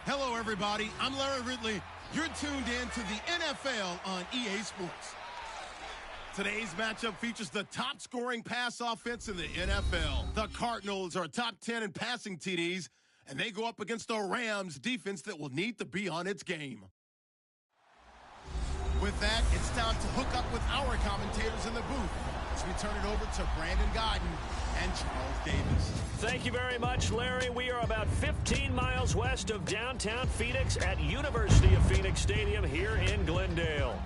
Hello, everybody. I'm Larry Ridley. You're tuned in to the NFL on EA Sports. Today's matchup features the top-scoring pass offense in the NFL. The Cardinals are top 10 in passing TDs, and they go up against the Rams defense that will need to be on its game. With that, it's time to hook up with our commentators in the booth as we turn it over to Brandon Godden and Charles Davis. Thank you very much, Larry. We are about 15 miles west of downtown Phoenix at University of Phoenix Stadium here in Glendale.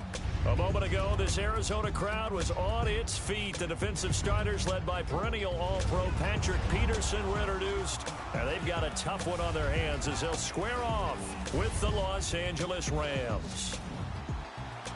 A moment ago, this Arizona crowd was on its feet. The defensive starters, led by perennial All-Pro Patrick Peterson, were introduced. And they've got a tough one on their hands as they'll square off with the Los Angeles Rams.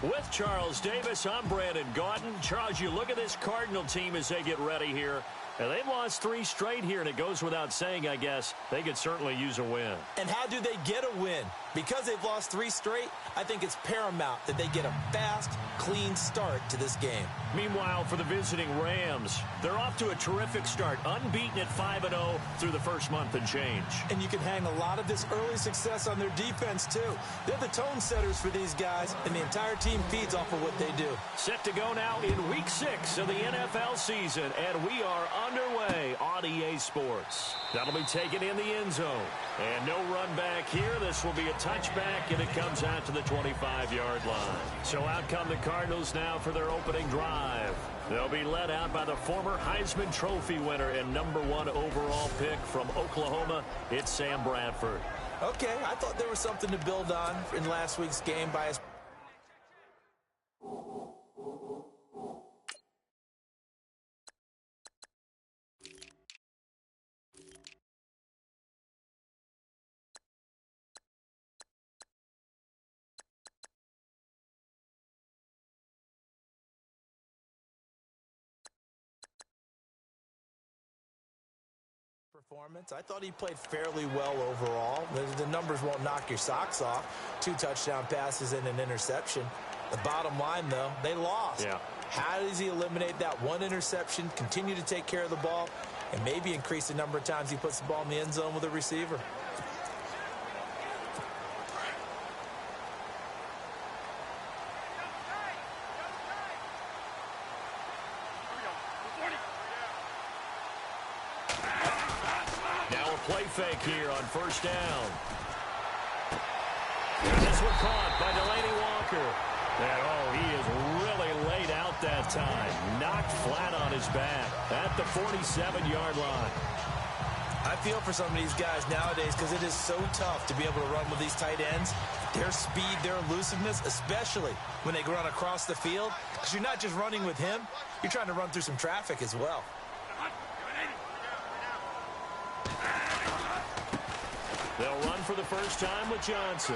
With Charles Davis, I'm Brandon Godden. Charles, you look at this Cardinal team as they get ready here. And they've lost 3 straight here, and it goes without saying, I guess, they could certainly use a win. And how do they get a win? Because they've lost 3 straight, I think it's paramount that they get a fast, clean start to this game. Meanwhile, for the visiting Rams, they're off to a terrific start, unbeaten at 5-0 through the first month and change. And you can hang a lot of this early success on their defense, too. They're the tone setters for these guys, and the entire team feeds off of what they do. Set to go now in Week 6 of the NFL season, and we are underway on EA Sports. That'll be taken in the end zone. And no run back here. This will be a touchback, and it comes out to the 25-yard line. So out come the Cardinals now for their opening drive. They'll be led out by the former Heisman Trophy winner and #1 overall pick from Oklahoma. It's Sam Bradford. Okay, I thought there was something to build on in last week's game by his... performance. I thought he played fairly well overall. The numbers won't knock your socks off. 2 touchdown passes and an interception. The bottom line, though, they lost. Yeah. How does he eliminate that 1 interception, continue to take care of the ball, and maybe increase the number of times he puts the ball in the end zone with a receiver? Play fake here on first down. This one caught by Delaney Walker. And, he is really laid out that time. Knocked flat on his back at the 47-yard line. I feel for some of these guys nowadays because it is so tough to be able to run with these tight ends. Their speed, their elusiveness, especially when they run across the field. Because you're not just running with him, you're trying to run through some traffic as well. They'll run for the first time with Johnson.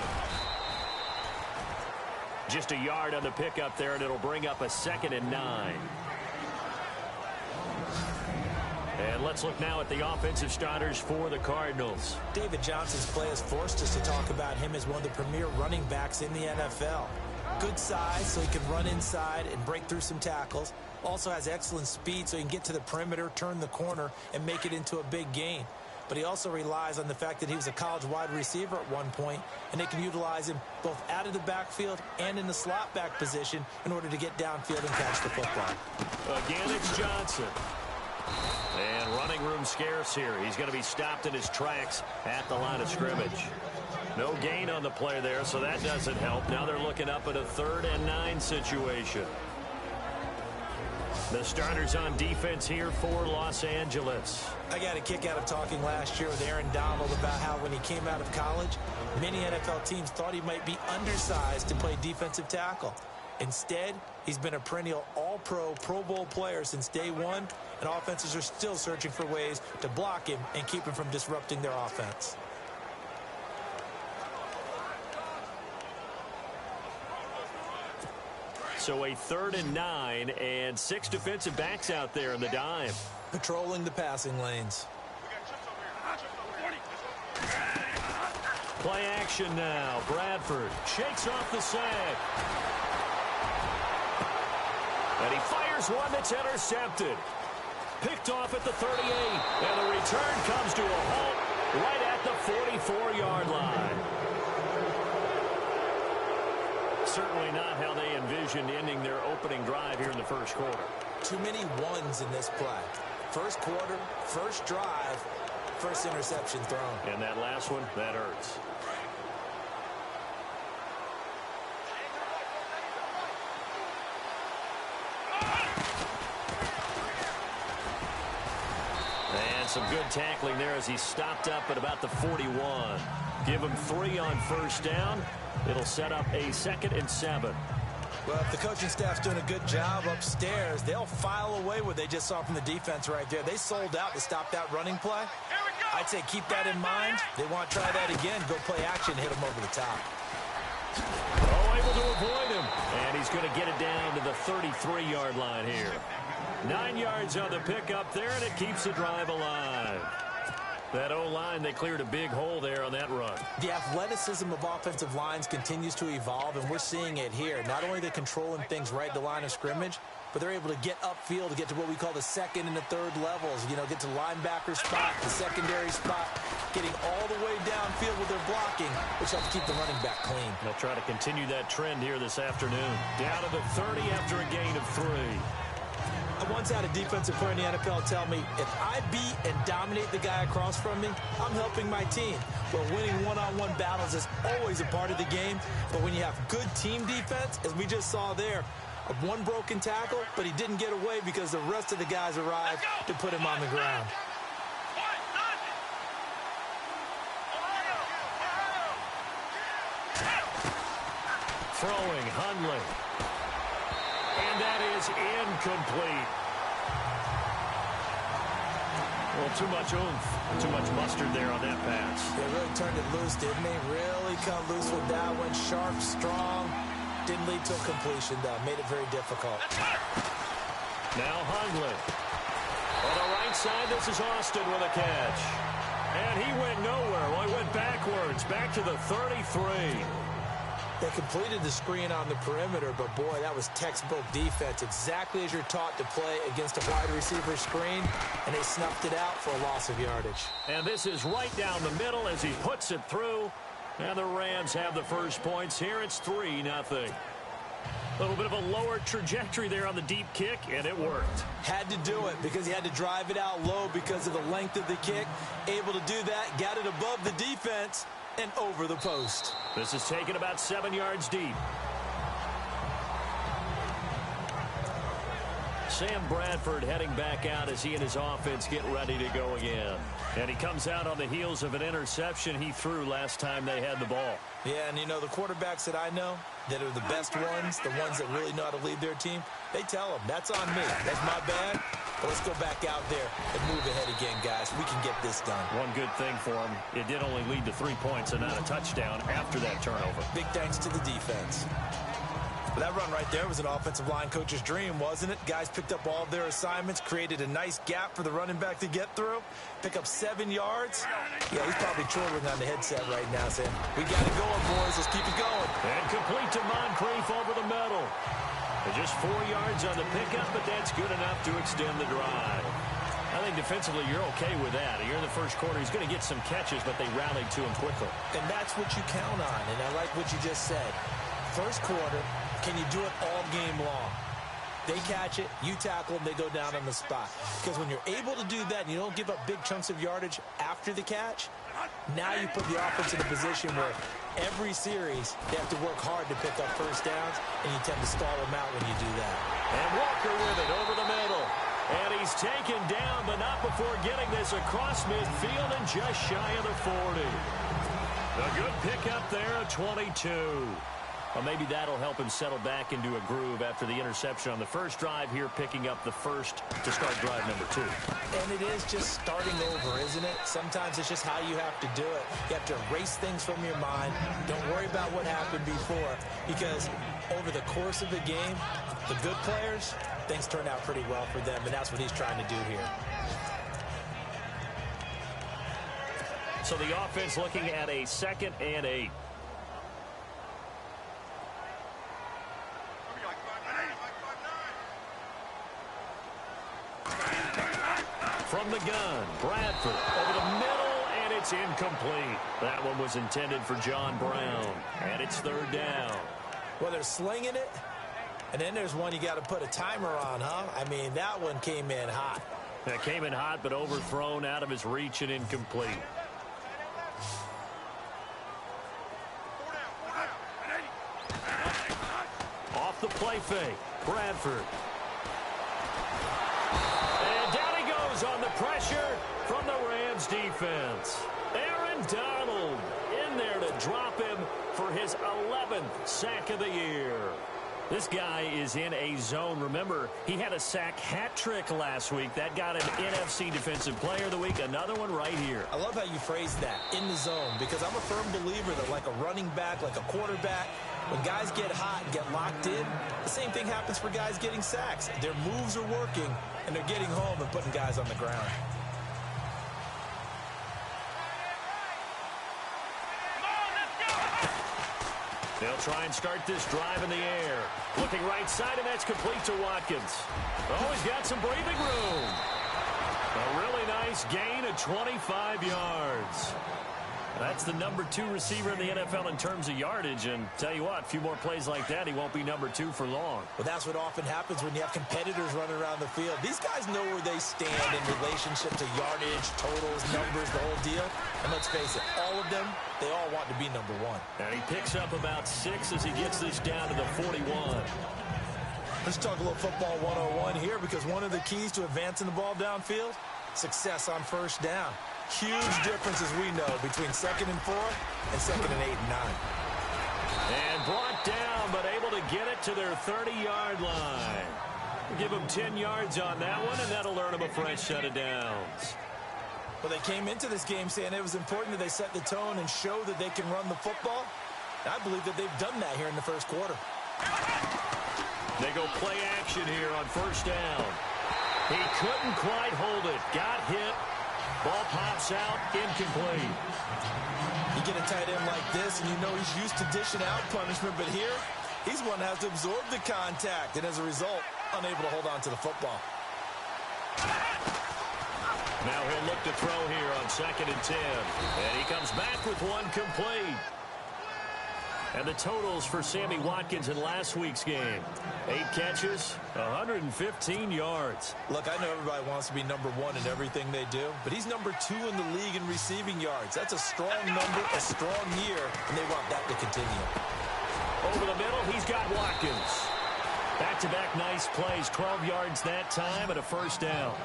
Just a yard on the pickup there, and it'll bring up a 2nd and 9. And let's look now at the offensive starters for the Cardinals. David Johnson's play has forced us to talk about him as one of the premier running backs in the NFL. Good size, so he can run inside and break through some tackles. Also has excellent speed, so he can get to the perimeter, turn the corner, and make it into a big gain. But he also relies on the fact that he was a college wide receiver at one point, and they can utilize him both out of the backfield and in the slot back position in order to get downfield and catch the football. Again, it's Johnson. And running room scarce here. He's going to be stopped in his tracks at the line of scrimmage. No gain on the play there, so that doesn't help. Now they're looking up at a 3rd and 9 situation. The starters on defense here for Los Angeles. I got a kick out of talking last year with Aaron Donald about how when he came out of college, many NFL teams thought he might be undersized to play defensive tackle. Instead, he's been a perennial All-Pro, Pro Bowl player since day one, and offenses are still searching for ways to block him and keep him from disrupting their offense. So a 3rd and 9 and 6 defensive backs out there in the dime. Patrolling the passing lanes. Play action now. Bradford shakes off the sack. And he fires one that's intercepted. Picked off at the 38. And the return comes to a halt right at the 44-yard line. certainly not how they envisioned ending their opening drive here in the first quarter. Too many ones in this play. First quarter, first drive, first interception thrown. And that last one, that hurts. And some good tackling there as he stopped up at about the 41. Give him 3 on first down. It'll set up a 2nd and 7. Well, if the coaching staff's doing a good job upstairs, they'll file away what they just saw from the defense right there. They sold out to stop that running play. I'd say keep that in mind. They want to try that again. Go play action, hit him over the top. Oh, able to avoid him. And he's going to get it down to the 33-yard line here. 9 yards on the pickup there, and it keeps the drive alive. That O-line, they cleared a big hole there on that run. The athleticism of offensive lines continues to evolve, and we're seeing it here. Not only are they controlling things right at the line of scrimmage, but they're able to get upfield to get to what we call the 2nd and the 3rd levels. You know, get to linebacker spot, the secondary spot, getting all the way downfield with their blocking, which helps keep the running back clean. They'll try to continue that trend here this afternoon. Down to the 30 after a gain of 3. I once had a defensive player in the NFL tell me, if I beat and dominate the guy across from me, I'm helping my team. Well, winning one-on-one battles is always a part of the game, but when you have good team defense, as we just saw there, one broken tackle, but he didn't get away because the rest of the guys arrived to put him on the ground. Throwing, Hundley. And that is incomplete. Well, too much oomph, too much mustard there on that pass. They really turned it loose, didn't they? Really cut loose with that one. Sharp, strong. Didn't lead to a completion, though. Made it very difficult. Now Hundley. On the right side, this is Austin with a catch. And he went nowhere. Well, he went backwards, back to the 33. They completed the screen on the perimeter, but boy, that was textbook defense. Exactly as you're taught to play against a wide receiver screen, and they snuffed it out for a loss of yardage. And this is right down the middle as he puts it through. And the Rams have the first points here. It's 3-0. A little bit of a lower trajectory there on the deep kick, and it worked. Had to do it because he had to drive it out low because of the length of the kick. Able to do that, got it above the defense and over the post. This is taken about 7 yards deep. Sam Bradford heading back out as he and his offense get ready to go again. And he comes out on the heels of an interception he threw last time they had the ball. Yeah, and you know, the quarterbacks that I know that are the best ones, the ones that really know how to lead their team, they tell them, that's on me. That's my bad. But let's go back out there and move ahead again, guys. We can get this done. One good thing for him, it did only lead to 3 points and not a touchdown after that turnover. Big thanks to the defense. But that run right there was an offensive line coach's dream, wasn't it? Guys picked up all of their assignments, created a nice gap for the running back to get through, pick up 7 yards. Yeah, he's probably trolling on the headset right now saying, we got it going, boys. Let's keep it going. And complete to Moncrief over the middle. Just 4 yards on the pickup, but that's good enough to extend the drive. I think defensively you're okay with that. You're in the first quarter. He's going to get some catches, but they rallied to him quickly. And that's what you count on, and I like what you just said. First quarter, can you do it all game long? They catch it, you tackle them, they go down on the spot. Because when you're able to do that and you don't give up big chunks of yardage after the catch, now you put the offense in a position where every series they have to work hard to pick up first downs, and you tend to stall them out when you do that. And Walker with it over the middle. And he's taken down, but not before getting this across midfield and just shy of the 40. A good pickup there, a 22. Well, maybe that'll help him settle back into a groove after the interception on the first drive here, picking up the first to start drive number 2. And it is just starting over, isn't it? Sometimes it's just how you have to do it. You have to erase things from your mind. Don't worry about what happened before, because over the course of the game, the good players, things turn out pretty well for them, and that's what he's trying to do here. So the offense looking at a 2nd and 8. From the gun, Bradford over the middle, and it's incomplete. That one was intended for John Brown, and it's 3rd down. Well, they're slinging it, and then there's one you got to put a timer on, huh? I mean, that one came in hot. That came in hot, but overthrown, out of his reach, and incomplete. Off the play fake, Bradford. And down he goes on the pressure from the Rams defense. Aaron Donald in there to drop him for his 11th sack of the year. This guy is in a zone. Remember, he had a sack hat trick last week. That got an NFC Defensive Player of the Week. Another one right here. I love how you phrase that, in the zone, because I'm a firm believer that like a running back, like a quarterback, when guys get hot and get locked in, the same thing happens for guys getting sacks. Their moves are working, and they're getting home and putting guys on the ground. They'll try and start this drive in the air. Looking right side, and that's complete to Watkins. Oh, he's got some breathing room. A really nice gain of 25 yards. That's the number 2 receiver in the NFL in terms of yardage. And tell you what, a few more plays like that, he won't be number 2 for long. Well, that's what often happens when you have competitors running around the field. These guys know where they stand in relationship to yardage, totals, numbers, the whole deal. And let's face it, all of them, they all want to be number 1. And he picks up about 6 as he gets this down to the 41. Let's talk a little football 101 here, because one of the keys to advancing the ball downfield, success on first down. Huge difference, as we know, between 2nd and 4 and 2nd and 8 and 9. And brought down, but able to get it to their 30-yard line. Give them 10 yards on that one, and that'll earn them a fresh set of downs. Well, they came into this game saying it was important that they set the tone and show that they can run the football. I believe that they've done that here in the first quarter. They go play action here on first down. He couldn't quite hold it. Got hit. Ball pops out, incomplete. You get a tight end like this, and you know he's used to dishing out punishment, but here, he's one that has to absorb the contact, and as a result, unable to hold on to the football. Now he'll look to throw here on 2nd and 10. And he comes back with one complete. And the totals for Sammy Watkins in last week's game. 8 catches, 115 yards. Look, I know everybody wants to be number 1 in everything they do, but he's number 2 in the league in receiving yards. That's a strong number, a strong year, and they want that to continue. Over the middle, he's got Watkins. Back-to-back nice plays, 12 yards that time and a first down.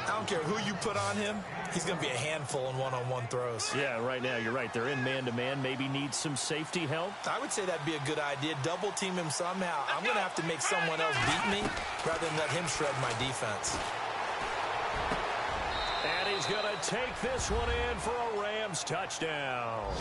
I don't care who you put on him, he's going to be a handful in one-on-one throws. Yeah, right now, you're right. They're in man-to-man, maybe needs some safety help. I would say that'd be a good idea. Double team him somehow. I'm going to have to make someone else beat me rather than let him shred my defense. And he's going to take this one in for a Rams touchdown.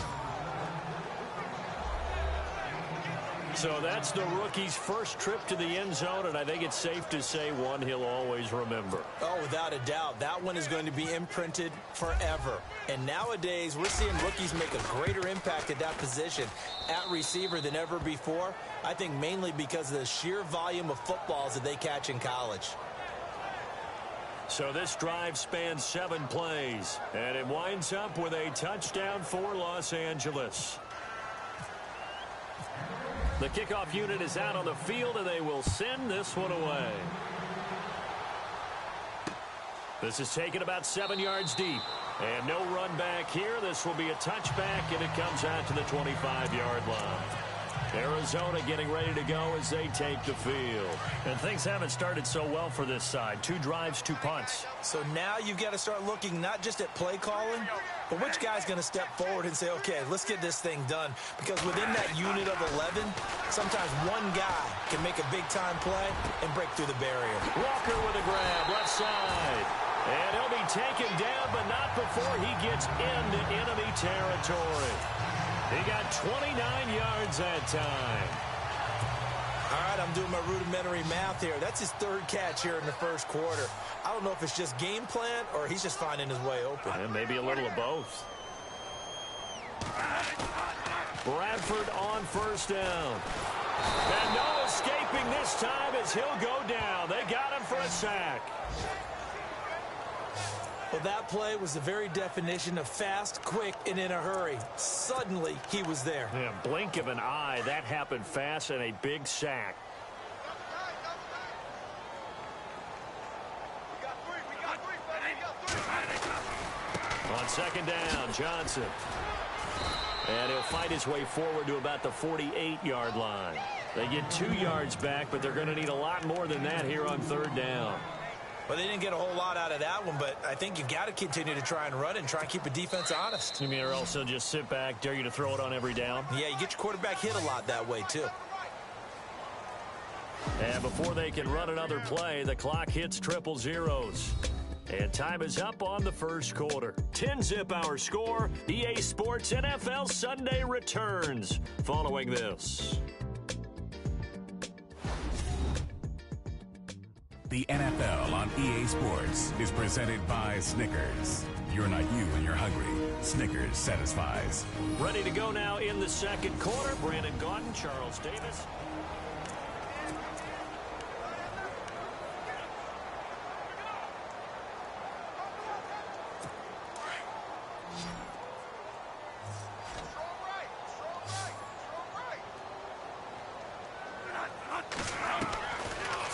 So that's the rookie's first trip to the end zone, and I think it's safe to say one he'll always remember. Oh, without a doubt. That one is going to be imprinted forever. And nowadays, we're seeing rookies make a greater impact at that position at receiver than ever before. I think mainly because of the sheer volume of footballs that they catch in college. So this drive spans 7 plays, and it winds up with a touchdown for Los Angeles. The kickoff unit is out on the field, and they will send this one away. This is taken about 7 yards deep. And no run back here. This will be a touchback, and it comes out to the 25-yard line. Arizona getting ready to go as they take the field. And things haven't started so well for this side. 2 drives, 2 punts. So now you've got to start looking not just at play calling, but which guy's going to step forward and say, okay, let's get this thing done. Because within that unit of 11, sometimes one guy can make a big-time play and break through the barrier. Walker with a grab, left side. And he'll be taken down, but not before he gets into enemy territory. He got 29 yards that time. All right, I'm doing my rudimentary math here. That's his 3rd catch here in the first quarter. I don't know if it's just game plan or he's just finding his way open. And maybe a little of both. Bradford on first down. And no escaping this time as he'll go down. They got him for a sack. Well, that play was the very definition of fast, quick, and in a hurry. Suddenly, he was there. Yeah, blink of an eye. That happened fast and a big sack. On second down, Johnson. And he'll fight his way forward to about the 48-yard line. They get 2 yards back, but they're going to need a lot more than that here on third down. Well, they didn't get a whole lot out of that one, but I think you've got to continue to try and run it and try and keep the defense honest. You mean or else they'll just sit back, dare you to throw it on every down? Yeah, you get your quarterback hit a lot that way, too. And before they can run another play, the clock hits triple zeros. And time is up on the first quarter. 10-zip our score. EA Sports NFL Sunday returns following this. The NFL on EA Sports is presented by Snickers. You're not you when you're hungry. Snickers satisfies. Ready to go now in the second quarter. Brandon Gaudin, Charles Davis.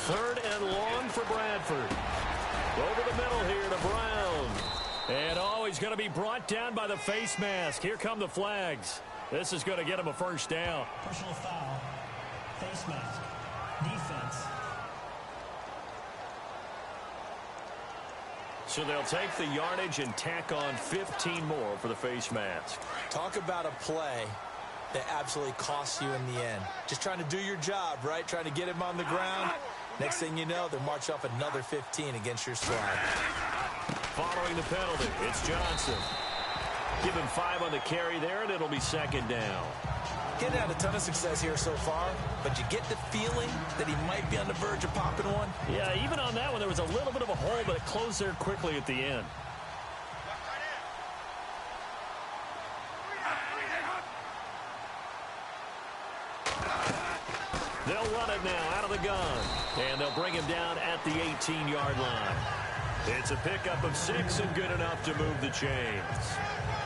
Third and long for Bradford. Over the middle here to Brown. And he's going to be brought down by the face mask. Here come the flags. This is going to get him a first down. Personal foul. Face mask. Defense. So they'll take the yardage and tack on 15 more for the face mask. Talk about a play that absolutely costs you in the end. Just trying to do your job, right? Trying to get him on the ground. Next thing you know, they'll march off another 15 against your squad. Following the penalty, it's Johnson. Give him 5 on the carry there, and it'll be second down. Getting had a ton of success here so far, but you get the feeling that he might be on the verge of popping one. Yeah, even on that one, there was a little bit of a hole, but it closed there quickly at the end. They'll run it now out of the gun, and they'll bring him down at the 18-yard line. It's a pickup of 6 and good enough to move the chains.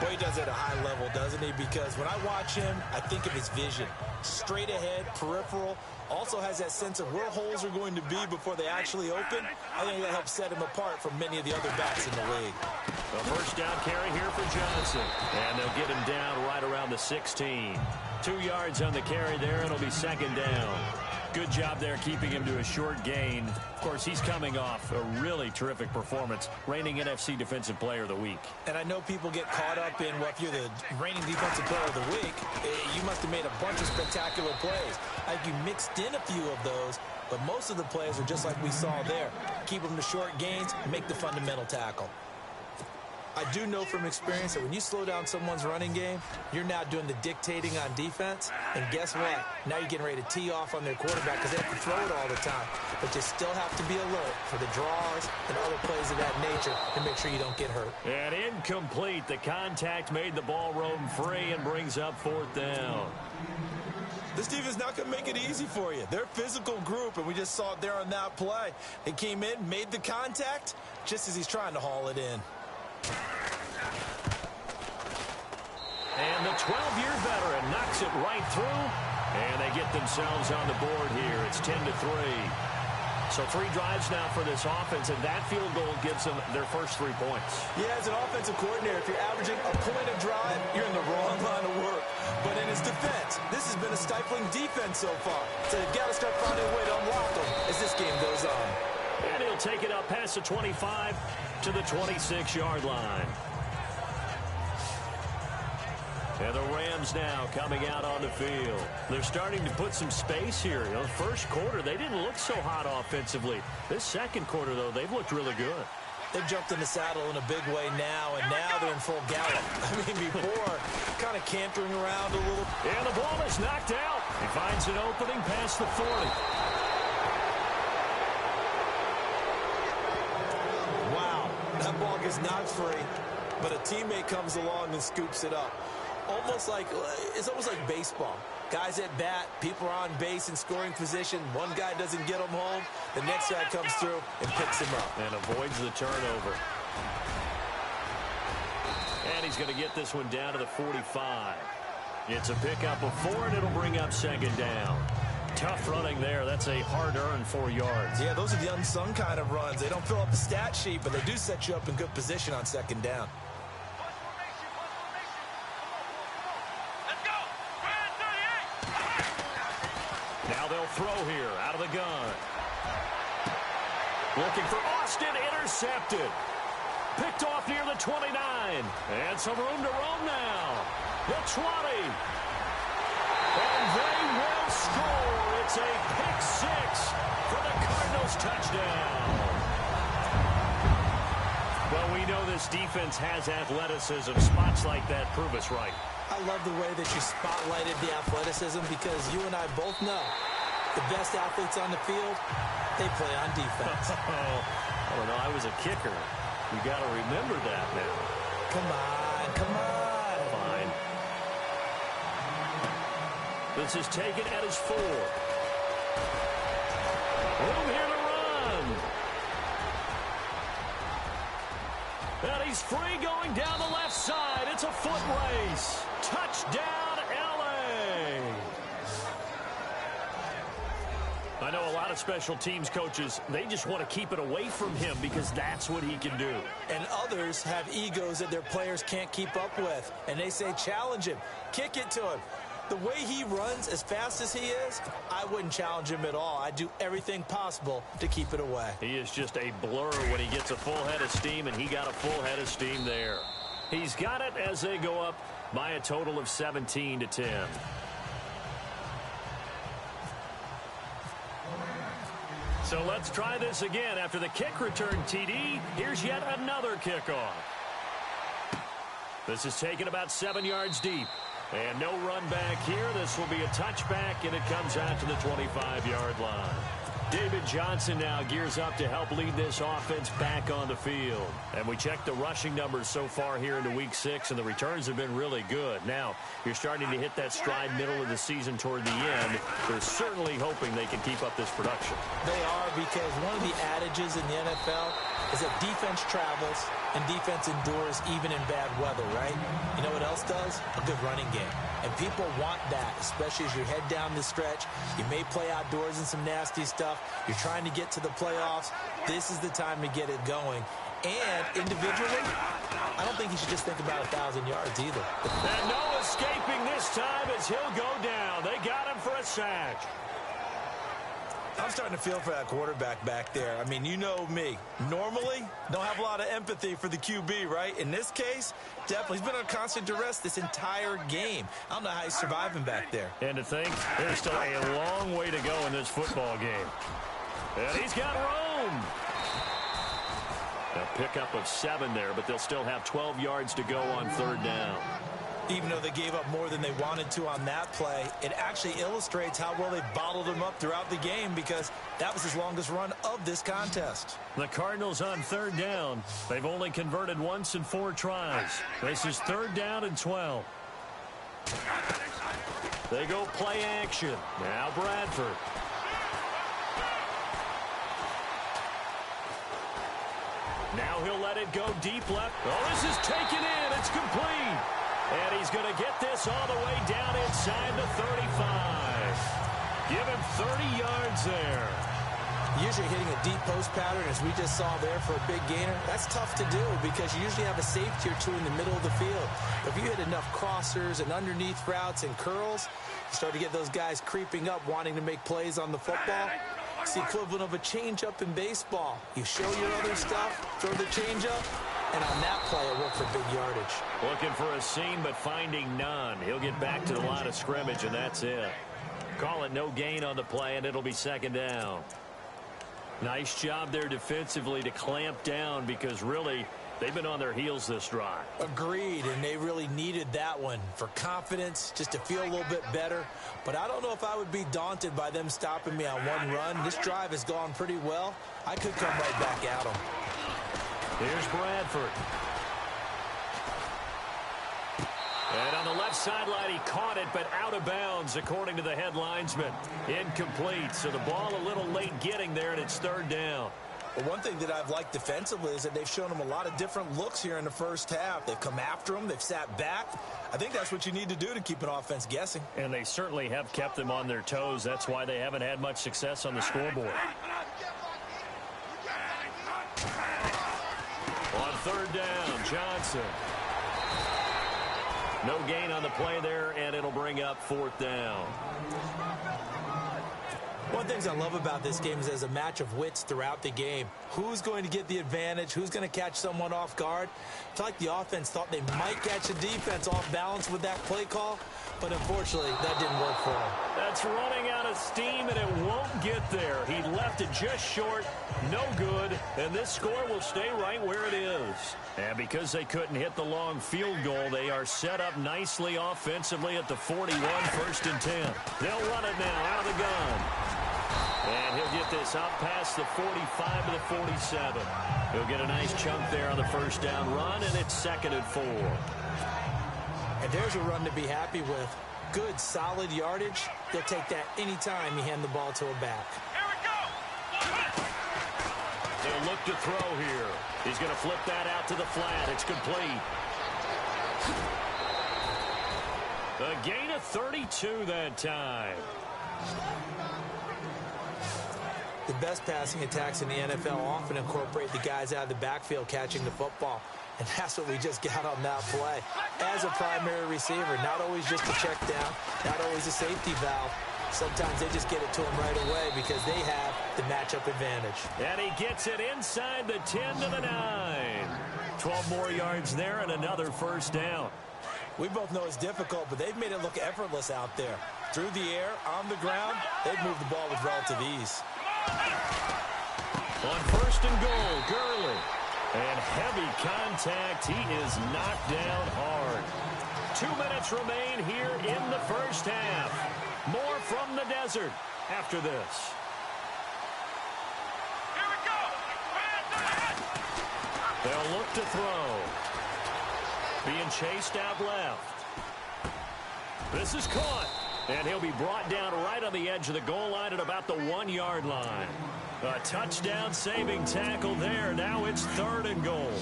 Boy, he does it at a high level, doesn't he? Because when I watch him, I think of his vision. Straight ahead, peripheral, also has that sense of where holes are going to be before they actually open. I think that helps set him apart from many of the other backs in the league. A first down carry here for Johnson. And they'll get him down right around the 16. 2 yards on the carry there, and it'll be second down. Good job there keeping him to a short gain. Of course, he's coming off a really terrific performance, reigning NFC Defensive Player of the Week. And I know people get caught up in, well, if you're the reigning Defensive Player of the Week, you must have made a bunch of spectacular plays. I think you mixed in a few of those, but most of the plays are just like we saw there. Keep them to short gains, make the fundamental tackle. I do know from experience that when you slow down someone's running game, you're now doing the dictating on defense. And guess what? Now you're getting ready to tee off on their quarterback because they have to throw it all the time. But you still have to be alert for the draws and other plays of that nature to make sure you don't get hurt. And incomplete. The contact made the ball roam free and brings up fourth down. This defense not going to make it easy for you. They're a physical group, and we just saw it there on that play. They came in, made the contact, just as he's trying to haul it in. And the 12-year veteran knocks it right through, and they get themselves on the board here. It's 10-3. So 3 drives now for this offense, and that field goal gives them their first 3 points. Yeah, as an offensive coordinator, if you're averaging a point a drive, you're in the wrong line of work. But in his defense, this has been a stifling defense so far. So they've got to start finding a way to unlock them as this game goes on. And he'll take it up past the 25 to the 26-yard line. And the Rams now coming out on the field. They're starting to put some space here. You know, the first quarter, they didn't look so hot offensively. This second quarter, though, they've looked really good. They've jumped in the saddle in a big way now, and now they're in full gallop. I mean, before, kind of cantering around a little. And the ball is knocked out. He finds an opening past the 40. Wow, that ball gets knocked free, but a teammate comes along and scoops it up. It's almost like baseball. Guys at bat, people are on base in scoring position. One guy doesn't get them home. The next guy comes through and picks him up. And avoids the turnover. he's going to get this one down to the 45. It's a pickup of 4, and it'll bring up second down. Tough running there. That's a hard-earned 4 yards. Yeah, those are the unsung kind of runs. They don't fill up the stat sheet, but they do set you up in good position on second down. Now they'll throw here out of the gun. Looking for Austin, intercepted. Picked off near the 29. And some room to roam now. The 20. And they will score. It's a pick 6 for the Cardinals touchdown. Well, we know this defense has athleticism. Spots like that prove us right. I love the way that you spotlighted the athleticism because you and I both know the best athletes on the field, they play on defense. I don't know. I was a kicker. You got to remember that now. Come on, come on. Fine. This is taken at his 4. Room here to run. And he's free going down the left side. It's a foot race. Touchdown, L.A. I know a lot of special teams coaches, they just want to keep it away from him because that's what he can do. And others have egos that their players can't keep up with. And they say, challenge him. Kick it to him. The way he runs as fast as he is, I wouldn't challenge him at all. I'd do everything possible to keep it away. He is just a blur when he gets a full head of steam, and he got a full head of steam there. He's got it as they go up by a total of 17-10. So let's try this again. After the kick return TD, here's yet another kickoff. This is taken about 7 yards deep. And no run back here. This will be a touchback, and it comes out to the 25-yard line. David Johnson now gears up to help lead this offense back on the field. And we checked the rushing numbers so far here into Week 6, and the returns have been really good. Now, you're starting to hit that stride middle of the season toward the end. They're certainly hoping they can keep up this production. They are, because one of the adages in the NFL is that defense travels and defense endures even in bad weather, right? You know what else does? A good running game. And people want that, especially as you head down the stretch. You may play outdoors in some nasty stuff. You're trying to get to the playoffs. This is the time to get it going. And individually, I don't think he should just think about 1,000 yards either. And no escaping this time as he'll go down. They got him for a sack. I'm starting to feel for that quarterback back there. I mean, you know me. Normally, don't have a lot of empathy for the QB, right? In this case, definitely. He's been on constant duress this entire game. I don't know how he's surviving back there. And to think, there's still a long way to go in this football game. And he's got room. A pickup of 7 there, but they'll still have 12 yards to go on 3rd down. Even though they gave up more than they wanted to on that play, it actually illustrates how well they bottled him up throughout the game because that was his longest run of this contest. The Cardinals on 3rd down. They've only converted once in 4 tries. This is 3rd down and 12. They go play action. Now Bradford. Now he'll let it go deep left. Oh, this is taken in. It's complete. And he's going to get this all the way down inside the 35. Give him 30 yards there. Usually hitting a deep post pattern, as we just saw there for a big gainer, that's tough to do because you usually have a safety or 2 in the middle of the field. But if you hit enough crossers and underneath routes and curls, you start to get those guys creeping up wanting to make plays on the football. It's the equivalent of a changeup in baseball. You show your other stuff, throw the changeup, and on that play, it worked for big yardage. Looking for a seam, but finding none. He'll get back to the line of scrimmage, and that's it. Call it no gain on the play, and it'll be 2nd down. Nice job there defensively to clamp down because really they've been on their heels this drive. Agreed, and they really needed that one for confidence, just to feel a little bit better. But I don't know if I would be daunted by them stopping me on one run. This drive has gone pretty well. I could come right back at them. Here's Bradford. And on the left sideline, he caught it, but out of bounds, according to the head linesman. Incomplete, so the ball a little late getting there, and it's 3rd down. Well, one thing that I've liked defensively is that they've shown them a lot of different looks here in the first half. They've come after them. They've sat back. I think that's what you need to do to keep an offense guessing. And they certainly have kept them on their toes. That's why they haven't had much success on the scoreboard. On third down, Johnson. No gain on the play there, and it'll bring up fourth down. One of the things I love about this game is there's a match of wits throughout the game. Who's going to get the advantage? Who's going to catch someone off guard? I feel like the offense thought they might catch the defense off balance with that play call, but unfortunately, that didn't work for them. That's running out of steam, and it won't get there. He left it just short, no good, and this score will stay right where it is. And because they couldn't hit the long field goal, they are set up nicely offensively at the 41, 1st and 10. They'll run it now out of the gun. And he'll get this out past the 45 to the 47. He'll get a nice chunk there on the first down run, and it's 2nd and 4. And there's a run to be happy with. Good, solid yardage. They'll take that anytime you hand the ball to a back. They'll look to throw here. He's going to flip that out to the flat. It's complete. A gain of 32 that time. The best passing attacks in the NFL often incorporate the guys out of the backfield catching the football. And that's what we just got on that play. As a primary receiver, not always just a check down, not always a safety valve. Sometimes they just get it to him right away because they have the matchup advantage. And he gets it inside the 10 to the 9. 12 more yards there and another first down. We both know it's difficult, but they've made it look effortless out there. Through the air, on the ground, they've moved the ball with relative ease. On 1st and goal, Gurley. And heavy contact. He is knocked down hard. 2 minutes remain here in the first half. More from the desert after this. Here we go. They'll look to throw. Being chased out left. This is caught. And he'll be brought down right on the edge of the goal line at about the 1-yard line. A touchdown-saving tackle there. Now it's 3rd and goal.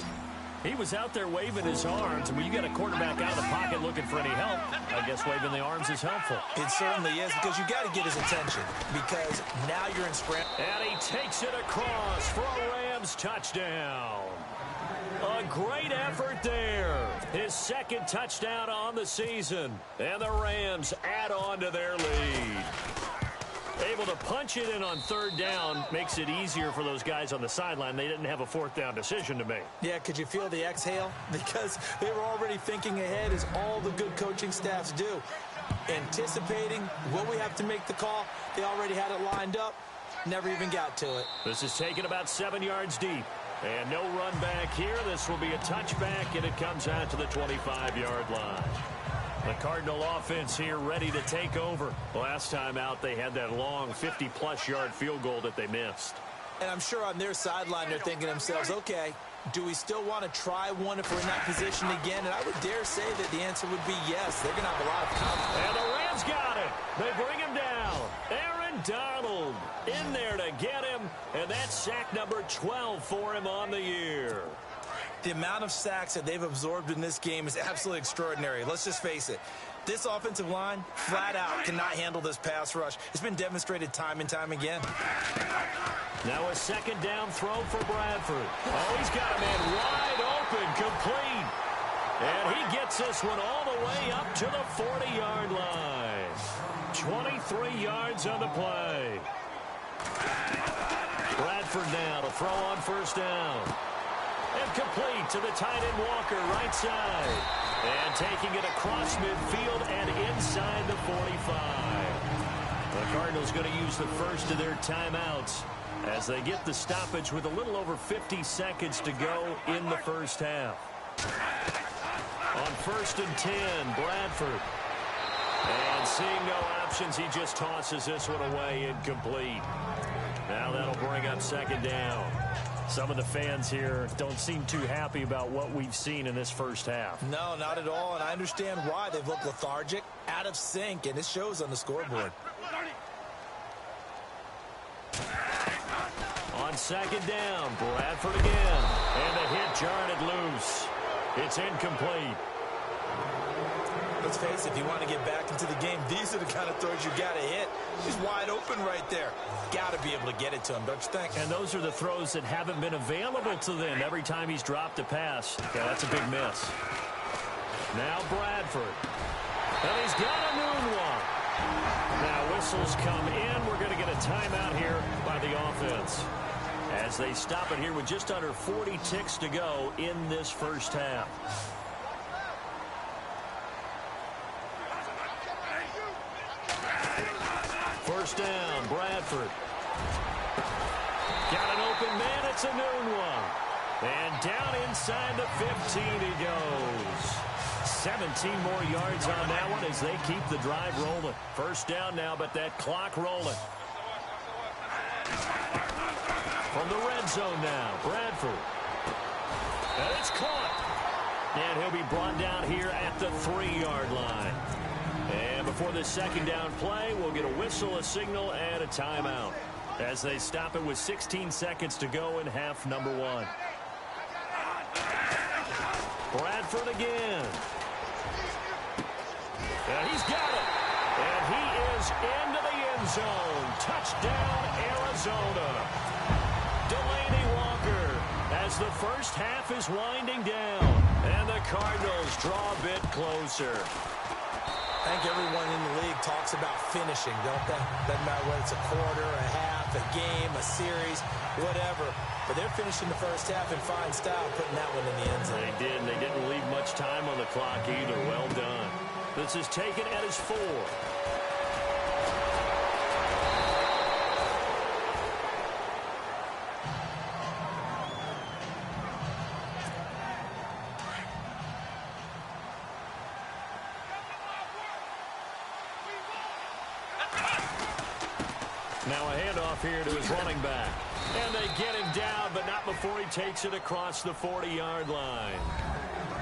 He was out there waving his arms. When you got a quarterback out of the pocket looking for any help, I guess waving the arms is helpful. It certainly is, because you got to get his attention, because now you're in sprint. And he takes it across for a Rams touchdown. A great effort there. His 2nd touchdown on the season. And the Rams add on to their lead. Able to punch it in on 3rd down makes it easier for those guys on the sideline. They didn't have a 4th down decision to make. Yeah, could you feel the exhale? Because they were already thinking ahead, as all the good coaching staffs do. Anticipating, will we have to make the call? They already had it lined up. Never even got to it. This is taken about 7 yards deep. And no run back here. This will be a touchback, and it comes out to the 25-yard line. The Cardinal offense here ready to take over. Last time out, they had that long 50-plus yard field goal that they missed. And I'm sure on their sideline, they're thinking to themselves, okay, do we still want to try one if we're in that position again? And I would dare say that the answer would be yes. They're going to have a lot of confidence. And the Rams got it. They bring him down. Aaron Donald in there to get him. And that's sack number 12 for him on the year. The amount of sacks that they've absorbed in this game is absolutely extraordinary. Let's just face it. This offensive line, flat out, cannot handle this pass rush. It's been demonstrated time and time again. Now a 2nd down throw for Bradford. Oh, he's got a man wide open, complete. And he gets this one all the way up to the 40-yard line. 23 yards on the play. Bradford now to throw on 1st down. And complete to the tight end Walker, right side. And taking it across midfield and inside the 45. The Cardinals going to use the first of their timeouts as they get the stoppage with a little over 50 seconds to go in the first half. On 1st and 10, Bradford. And seeing no options, he just tosses this one away, incomplete. Now that'll bring up 2nd down. Some of the fans here don't seem too happy about what we've seen in this first half. No, not at all, and I understand why. They've looked lethargic, out of sync, and it shows on the scoreboard. On On second down, Bradford again. And the hit jarred it loose. It's incomplete. Let's face it, if you want to get back into the game, these are the kind of throws you got to hit. He's wide open right there. Got to be able to get it to him, don't you think? And those are the throws that haven't been available to them every time he's dropped a pass. Yeah, that's a big miss. Now Bradford. And he's got a noon one. Now whistles come in. We're going to get a timeout here by the offense, as they stop it here with just under 40 ticks to go in this first half. First down, Bradford. Got an open man. It's a noon one. And down inside the 15 he goes. 17 more yards on that one as they keep the drive rolling. First down now, but that clock rolling. From the red zone now, Bradford. And it's caught. And he'll be brought down here at the 3-yard line. And before the second down play, we'll get a whistle, a signal, and a timeout as they stop it with 16 seconds to go in half number 1. Bradford again. And he's got it. And he is into the end zone. Touchdown, Arizona. Delaney Walker as the first half is winding down. And the Cardinals draw a bit closer. I think everyone in the league talks about finishing, don't they? Doesn't matter whether it's a quarter, a half, a game, a series, whatever. But they're finishing the first half in fine style, putting that one in the end zone. They did, and they didn't leave much time on the clock either. Well done. This is taken at his 4. Now a handoff here to his running back. And they get him down, but not before he takes it across the 40-yard line.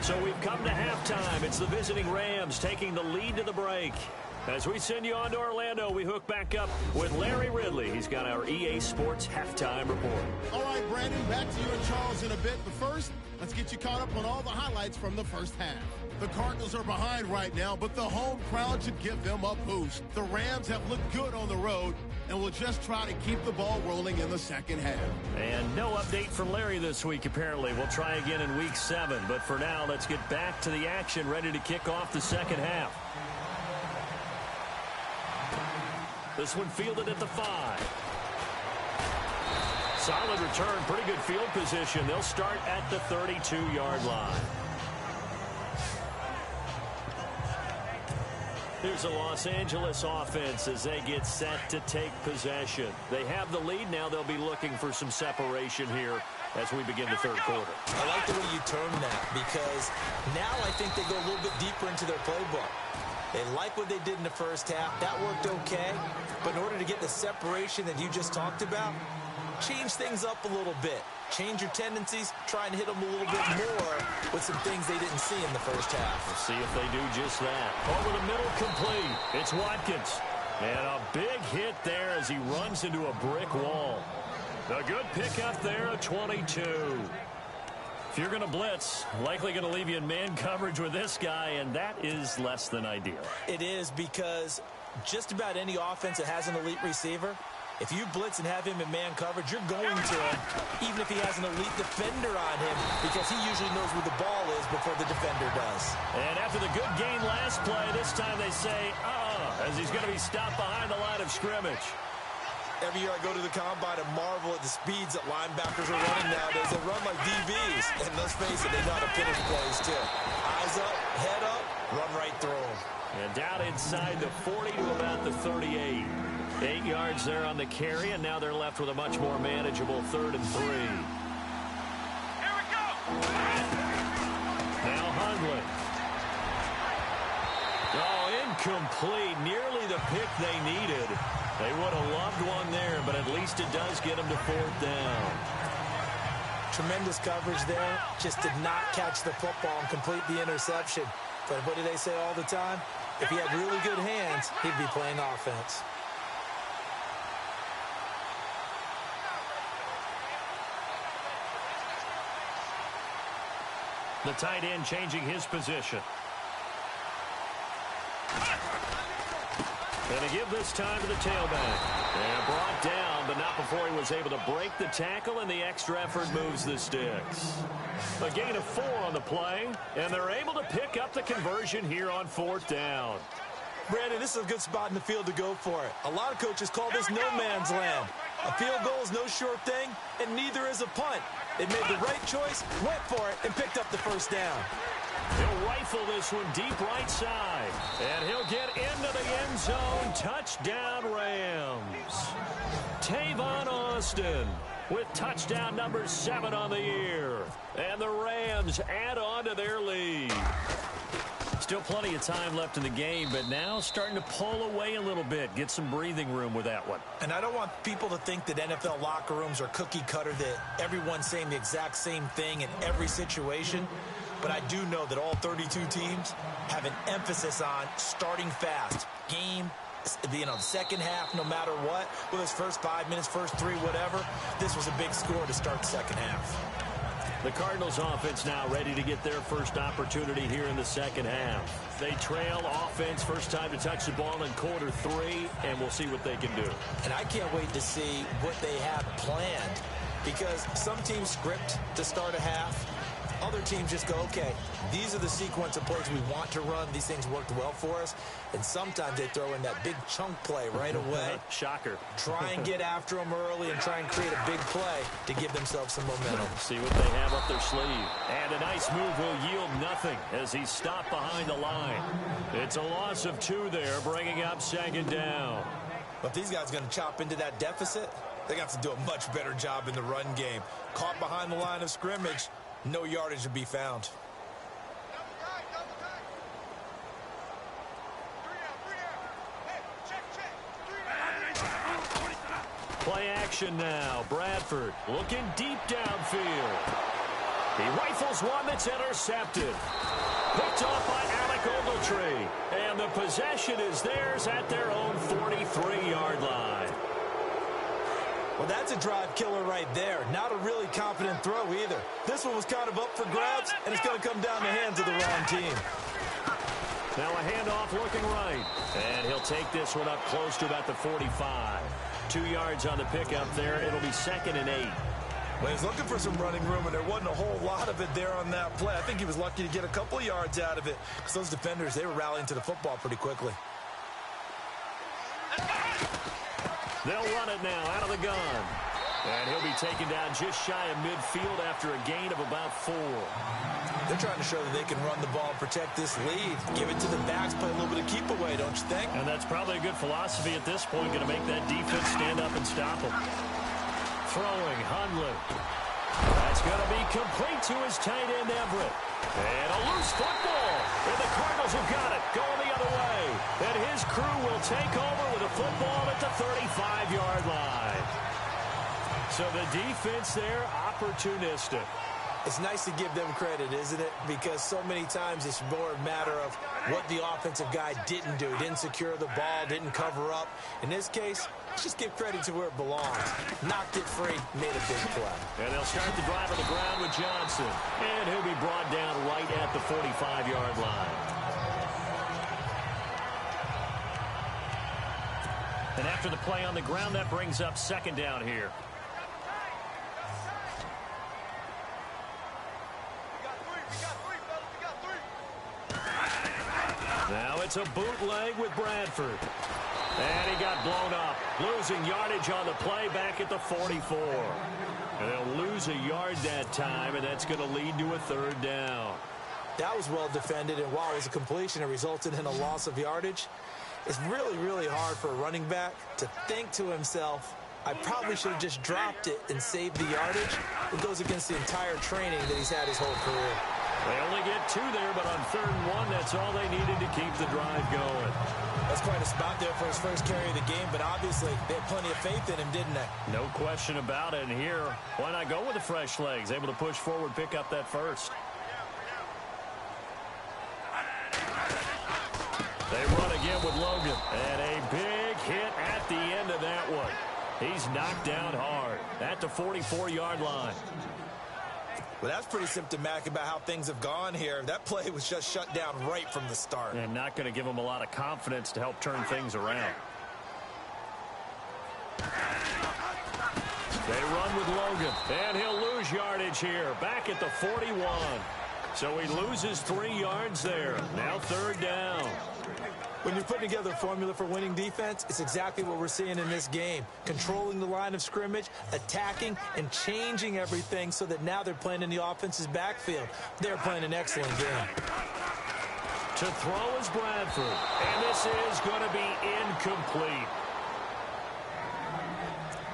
So we've come to halftime. It's the visiting Rams taking the lead to the break. As we send you on to Orlando, we hook back up with Larry Ridley. He's got our EA Sports halftime report. All right, Brandon, back to you and Charles in a bit. But first, let's get you caught up on all the highlights from the first half. The Cardinals are behind right now, but the home crowd should give them a boost. The Rams have looked good on the road and will just try to keep the ball rolling in the second half. And no update from Larry this week, apparently. We'll try again in week 7. But for now, let's get back to the action, ready to kick off the second half. This one fielded at the 5. Solid return, pretty good field position. They'll start at the 32-yard line. Here's a Los Angeles offense as they get set to take possession. They have the lead. Now they'll be looking for some separation here as we begin the third quarter. I like the way you term that, because now I think they go a little bit deeper into their playbook. They like what they did in the first half. That worked okay. But in order to get the separation that you just talked about, change things up a little bit. Change your tendencies, try and hit them a little bit more with some things they didn't see in the first half. We'll see if they do just that. Over the middle, complete. It's Watkins. And a big hit there as he runs into a brick wall. A good pickup there, a 22. If you're going to blitz, likely going to leave you in man coverage with this guy, and that is less than ideal. It is, because just about any offense that has an elite receiver, if you blitz and have him in man coverage, you're going to him, even if he has an elite defender on him, because he usually knows where the ball is before the defender does. And after the good gain last play, this time they say, as he's going to be stopped behind the line of scrimmage. Every year I go to the combine and marvel at the speeds that linebackers are running nowadays. They run like DBs, and let's face it, they know how to finish plays too. Eyes up, head up, run right through them. And down inside the 40 to about the 38. 8 yards there on the carry, and now they're left with a much more manageable 3rd and 3. Here we go! Now Hundley. Oh, incomplete. Nearly the pick they needed. They would have loved one there, but at least it does get them to 4th down. Tremendous coverage there. Just did not catch the football and complete the interception. But what do they say all the time? If he had really good hands, he'd be playing offense. The tight end changing his position. And to give this time to the tailback. And brought down, but not before he was able to break the tackle, and the extra effort moves the sticks. A gain of 4 on the play, and they're able to pick up the conversion here on 4th down. Brandon, this is a good spot in the field to go for it. A lot of coaches call this no man's land. A field goal is no sure thing, and neither is a punt. They made the right choice, went for it, and picked up the first down. He'll rifle this one deep right side. And he'll get into the end zone. Touchdown, Rams. Tavon Austin with touchdown number 7 on the year. And the Rams add on to their lead. Still plenty of time left in the game, but now starting to pull away a little bit. Get some breathing room with that one. And I don't want people to think that NFL locker rooms are cookie cutter, that everyone's saying the exact same thing in every situation. But I do know that all 32 teams have an emphasis on starting fast. Game, second half, no matter what. Whether it's first 5 minutes, first 3, whatever. This was a big score to start the second half. The Cardinals offense now ready to get their first opportunity here in the second half. They trail offense, first time to touch the ball in quarter 3, and we'll see what they can do. And I can't wait to see what they have planned, because some teams script to start a half. Other teams just go, okay, these are the sequence of plays we want to run. These things worked well for us. And sometimes they throw in that big chunk play right away. Shocker. Try and get after them early and try and create a big play to give themselves some momentum. See what they have up their sleeve. And a nice move will yield nothing as he's stopped behind the line. It's a loss of 2 there, bringing up 2nd down. But these guys are going to chop into that deficit. They got to do a much better job in the run game. Caught behind the line of scrimmage. No yardage to be found. Play action now. Bradford looking deep downfield. He rifles one that's intercepted. Picked off by Alec Ogletree. And the possession is theirs at their own 43-yard line. Well, that's a drive killer right there. Not a really confident throw either. This one was kind of up for grabs, and it's going to come down the hands of the wrong team. Now a handoff looking right. And he'll take this one up close to about the 45. 2 yards on the pickup there. It'll be 2nd and 8. Well, he's looking for some running room, and there wasn't a whole lot of it there on that play. I think he was lucky to get a couple of yards out of it, because those defenders, they were rallying to the football pretty quickly. They'll run it now out of the gun. And he'll be taken down just shy of midfield after a gain of about 4. They're trying to show that they can run the ball and protect this lead. Give it to the backs, play a little bit of keep away, don't you think? And that's probably a good philosophy at this point, going to make that defense stand up and stop them. Throwing, Hundley. That's going to be complete to his tight end, Everett. And a loose football. And the Cardinals have got it, going the other way. And his crew will take over with a football at the 35-yard line. So the defense there, opportunistic. It's nice to give them credit, isn't it? Because so many times it's more a matter of what the offensive guy didn't do. Didn't secure the ball, didn't cover up. In this case, let's just give credit to where it belongs. Knocked it free, made a big play. And they'll start the drive on the ground with Johnson. And he'll be brought down right at the 45-yard line. And after the play on the ground, that brings up 2nd down here. Now it's a bootleg with Bradford. And he got blown up. Losing yardage on the play back at the 44. And they'll lose a yard that time, and that's going to lead to a 3rd down. That was well defended, and while it was a completion, it resulted in a loss of yardage. It's really, really hard for a running back to think to himself, I probably should have just dropped it and saved the yardage. It goes against the entire training that he's had his whole career. They only get 2 there, but on 3rd and 1, that's all they needed to keep the drive going. That's quite a spot there for his first carry of the game, but obviously they had plenty of faith in him, didn't they? No question about it. And here, why not go with the fresh legs? Able to push forward, pick up that first. They run again with Logan. And a big hit at the end of that one. He's knocked down hard at the 44-yard line. Well, that's pretty symptomatic about how things have gone here. That play was just shut down right from the start. And not going to give them a lot of confidence to help turn things around. They run with Logan, and he'll lose yardage here, back at the 41. So he loses 3 yards there. Now 3rd down. When you're putting together a formula for winning defense, it's exactly what we're seeing in this game. Controlling the line of scrimmage, attacking, and changing everything so that now they're playing in the offense's backfield. They're playing an excellent game. To throw is Bradford, and this is going to be incomplete.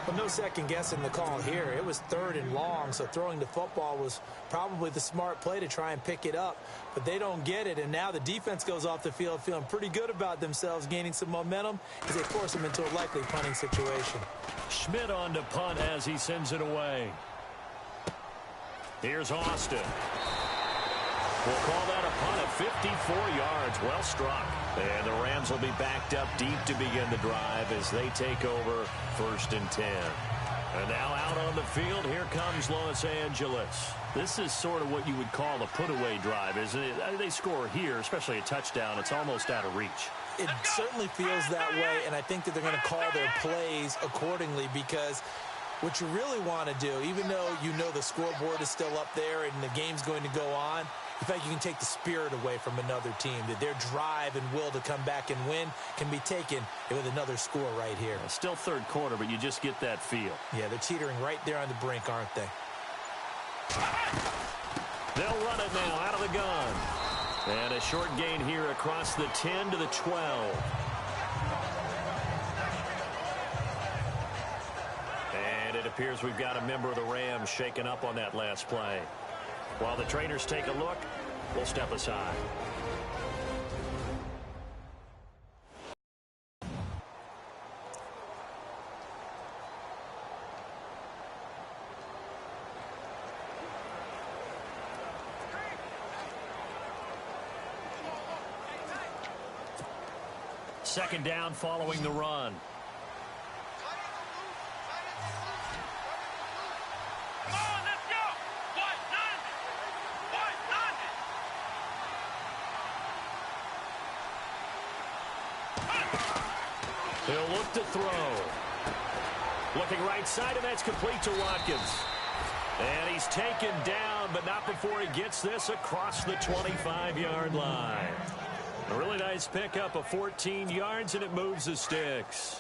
Well, no second guessing the call here. It was 3rd and long, so throwing the football was probably the smart play to try and pick it up. But they don't get it, and now the defense goes off the field feeling pretty good about themselves, gaining some momentum as they force them into a likely punting situation. Schmidt on to punt as he sends it away. Here's Austin. We'll call that a punt at 54 yards. Well struck. And the Rams will be backed up deep to begin the drive as they take over 1st and 10. And now out on the field, here comes Los Angeles. This is sort of what you would call a put-away drive, isn't it? They score here, especially a touchdown. It's almost out of reach. It certainly feels that way, and I think that they're going to call their plays accordingly because what you really want to do, even though you know the scoreboard is still up there and the game's going to go on, in fact, you can take the spirit away from another team, that their drive and will to come back and win can be taken with another score right here. Still 3rd quarter, but you just get that feel. Yeah, they're teetering right there on the brink, aren't they? They'll run it now out of the gun. And a short gain here across the 10 to the 12. And it appears we've got a member of the Rams shaken up on that last play. While the trainers take a look, we'll step aside. Second down following the run. He'll look to throw. Looking right side, and that's complete to Watkins. And he's taken down, but not before he gets this across the 25-yard line. A really nice pickup of 14 yards, and it moves the sticks.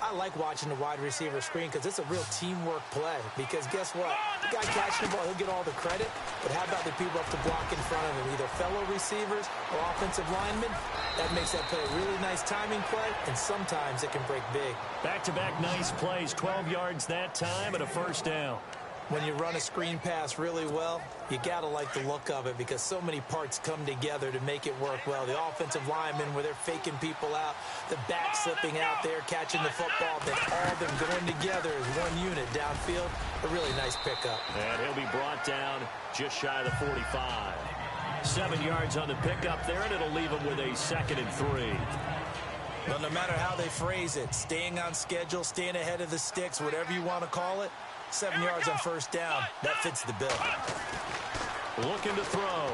I like watching the wide receiver screen because it's a real teamwork play. Because guess what? The guy catching the ball, he'll get all the credit. But how about the people up to block in front of him? Either fellow receivers or offensive linemen. That makes that play a really nice timing play, and sometimes it can break big. Back-to-back nice plays, 12 yards that time and a 1st down. When you run a screen pass really well, you got to like the look of it because so many parts come together to make it work well. The offensive linemen, where they're faking people out, the back slipping out there, catching the football, then all of them going together as one unit downfield. A really nice pickup. And he'll be brought down just shy of the 45. 7 yards on the pickup there, and it'll leave him with a 2nd and 3. Well, no matter how they phrase it, staying on schedule, staying ahead of the sticks, whatever you want to call it, 7 yards on 1st down. That fits the bill. Looking to throw.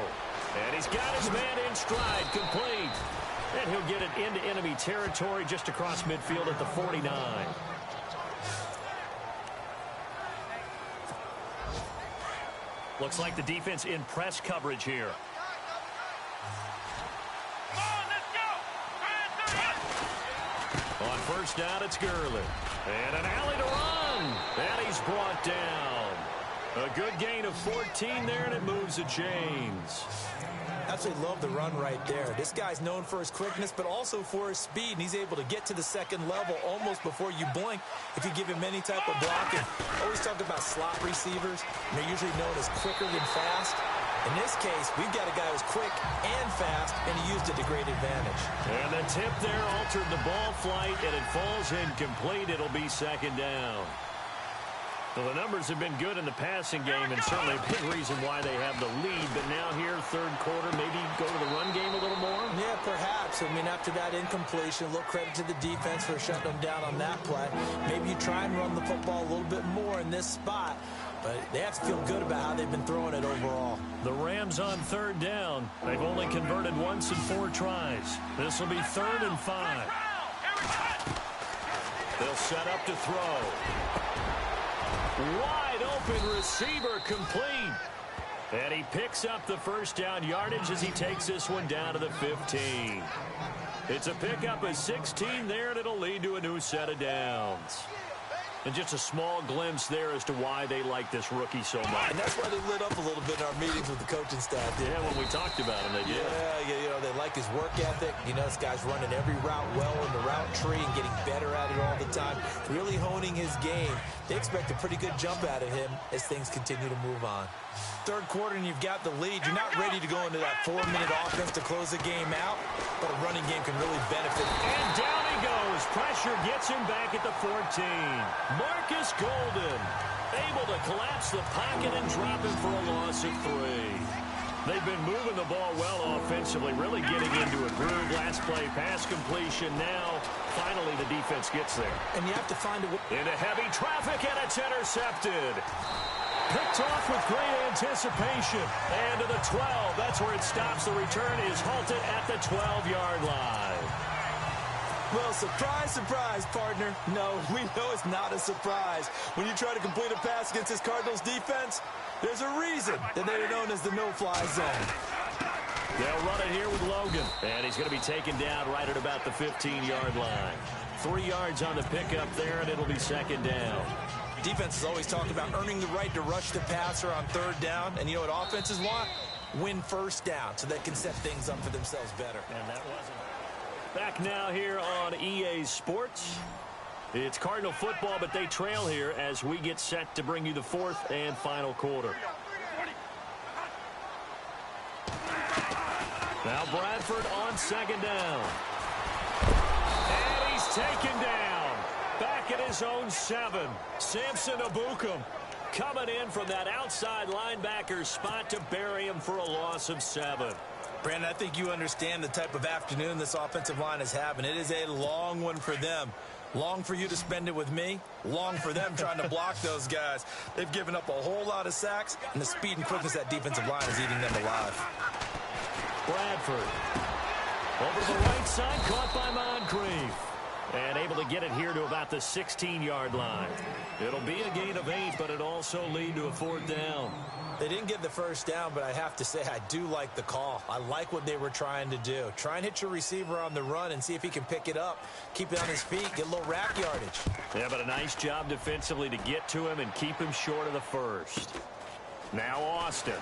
And he's got his man in stride, complete. And he'll get it into enemy territory just across midfield at the 49. Looks like the defense in press coverage here. On 1st down, it's Gurley. And an alley to run. And he's brought down. A good gain of 14 there, and it moves the chains. Absolutely love the run right there. This guy's known for his quickness, but also for his speed, and he's able to get to the 2nd level almost before you blink if you give him any type of blocking. Always talk about slot receivers, and they're usually known as quicker than fast. In this case, we've got a guy who's quick and fast, and he used it to great advantage. And the tip there altered the ball flight, and it falls incomplete. It'll be 2nd down. Well, the numbers have been good in the passing game, and certainly a big reason why they have the lead. But now here, 3rd quarter, maybe go to the run game a little more? Yeah, perhaps. I mean, after that incompletion, a little credit to the defense for shutting them down on that play. Maybe you try and run the football a little bit more in this spot. but they have to feel good about how they've been throwing it overall. The Rams on third down. They've only converted once in 4 tries. This will be 3rd and 5. They'll set up to throw. Wide open receiver complete. And he picks up the first down yardage as he takes this one down to the 15. It's a pickup of 16 there, and it'll lead to a new set of downs. And just a small glimpse there as to why they like this rookie so much. And that's why they lit up a little bit in our meetings with the coaching staff. Yeah, when we talked about him, they did. Yeah, you know, they like his work ethic. You know, this guy's running every route well in the route tree and getting better at it all the time, really honing his game. They expect a pretty good jump out of him as things continue to move on. Third quarter and you've got the lead. You're not ready to go into that 4-minute offense to close the game out, but a running game can really benefit. And down he goes. Pressure gets him back at the 14. Marcus Golden able to collapse the pocket and drop him for a loss of 3. They've been moving the ball well offensively, really getting into a groove. Last play, pass completion. Now, finally, the defense gets there. And you have to find a way. Into heavy traffic, and it's intercepted. Picked off with great anticipation. And to the 12. That's where it stops. The return is halted at the 12-yard line. Well, surprise, surprise, partner. No, we know it's not a surprise. When you try to complete a pass against this Cardinals defense, there's a reason that they're known as the no-fly zone. They'll run it here with Logan. And he's going to be taken down right at about the 15-yard line. 3 yards on the pickup there, and it'll be 2nd down. Defenses always talk about earning the right to rush the passer on 3rd down. And you know what offenses want? Win 1st down so they can set things up for themselves better. And that wasn't. Back now here on EA Sports. It's Cardinal football, but they trail here as we get set to bring you the 4th and final quarter. Now Bradford on 2nd down. And he's taken down. Back at his own 7. Samson Abukum coming in from that outside linebacker spot to bury him for a loss of 7. Brandon, I think you understand the type of afternoon this offensive line is having. It is a long one for them. Long for you to spend it with me. Long for them trying to block those guys. They've given up a whole lot of sacks, and the speed and quickness of that defensive line is eating them alive. Bradford. Over to the right side, caught by Moncrief. And able to get it here to about the 16-yard line. It'll be a gain of 8, but it also lead to a 4th down. They didn't get the first down, but I have to say I do like the call. I like what they were trying to do. Try and hit your receiver on the run and see if he can pick it up. Keep it on his feet, get a little rack yardage. Yeah, but a nice job defensively to get to him and keep him short of the 1st. Now Austin.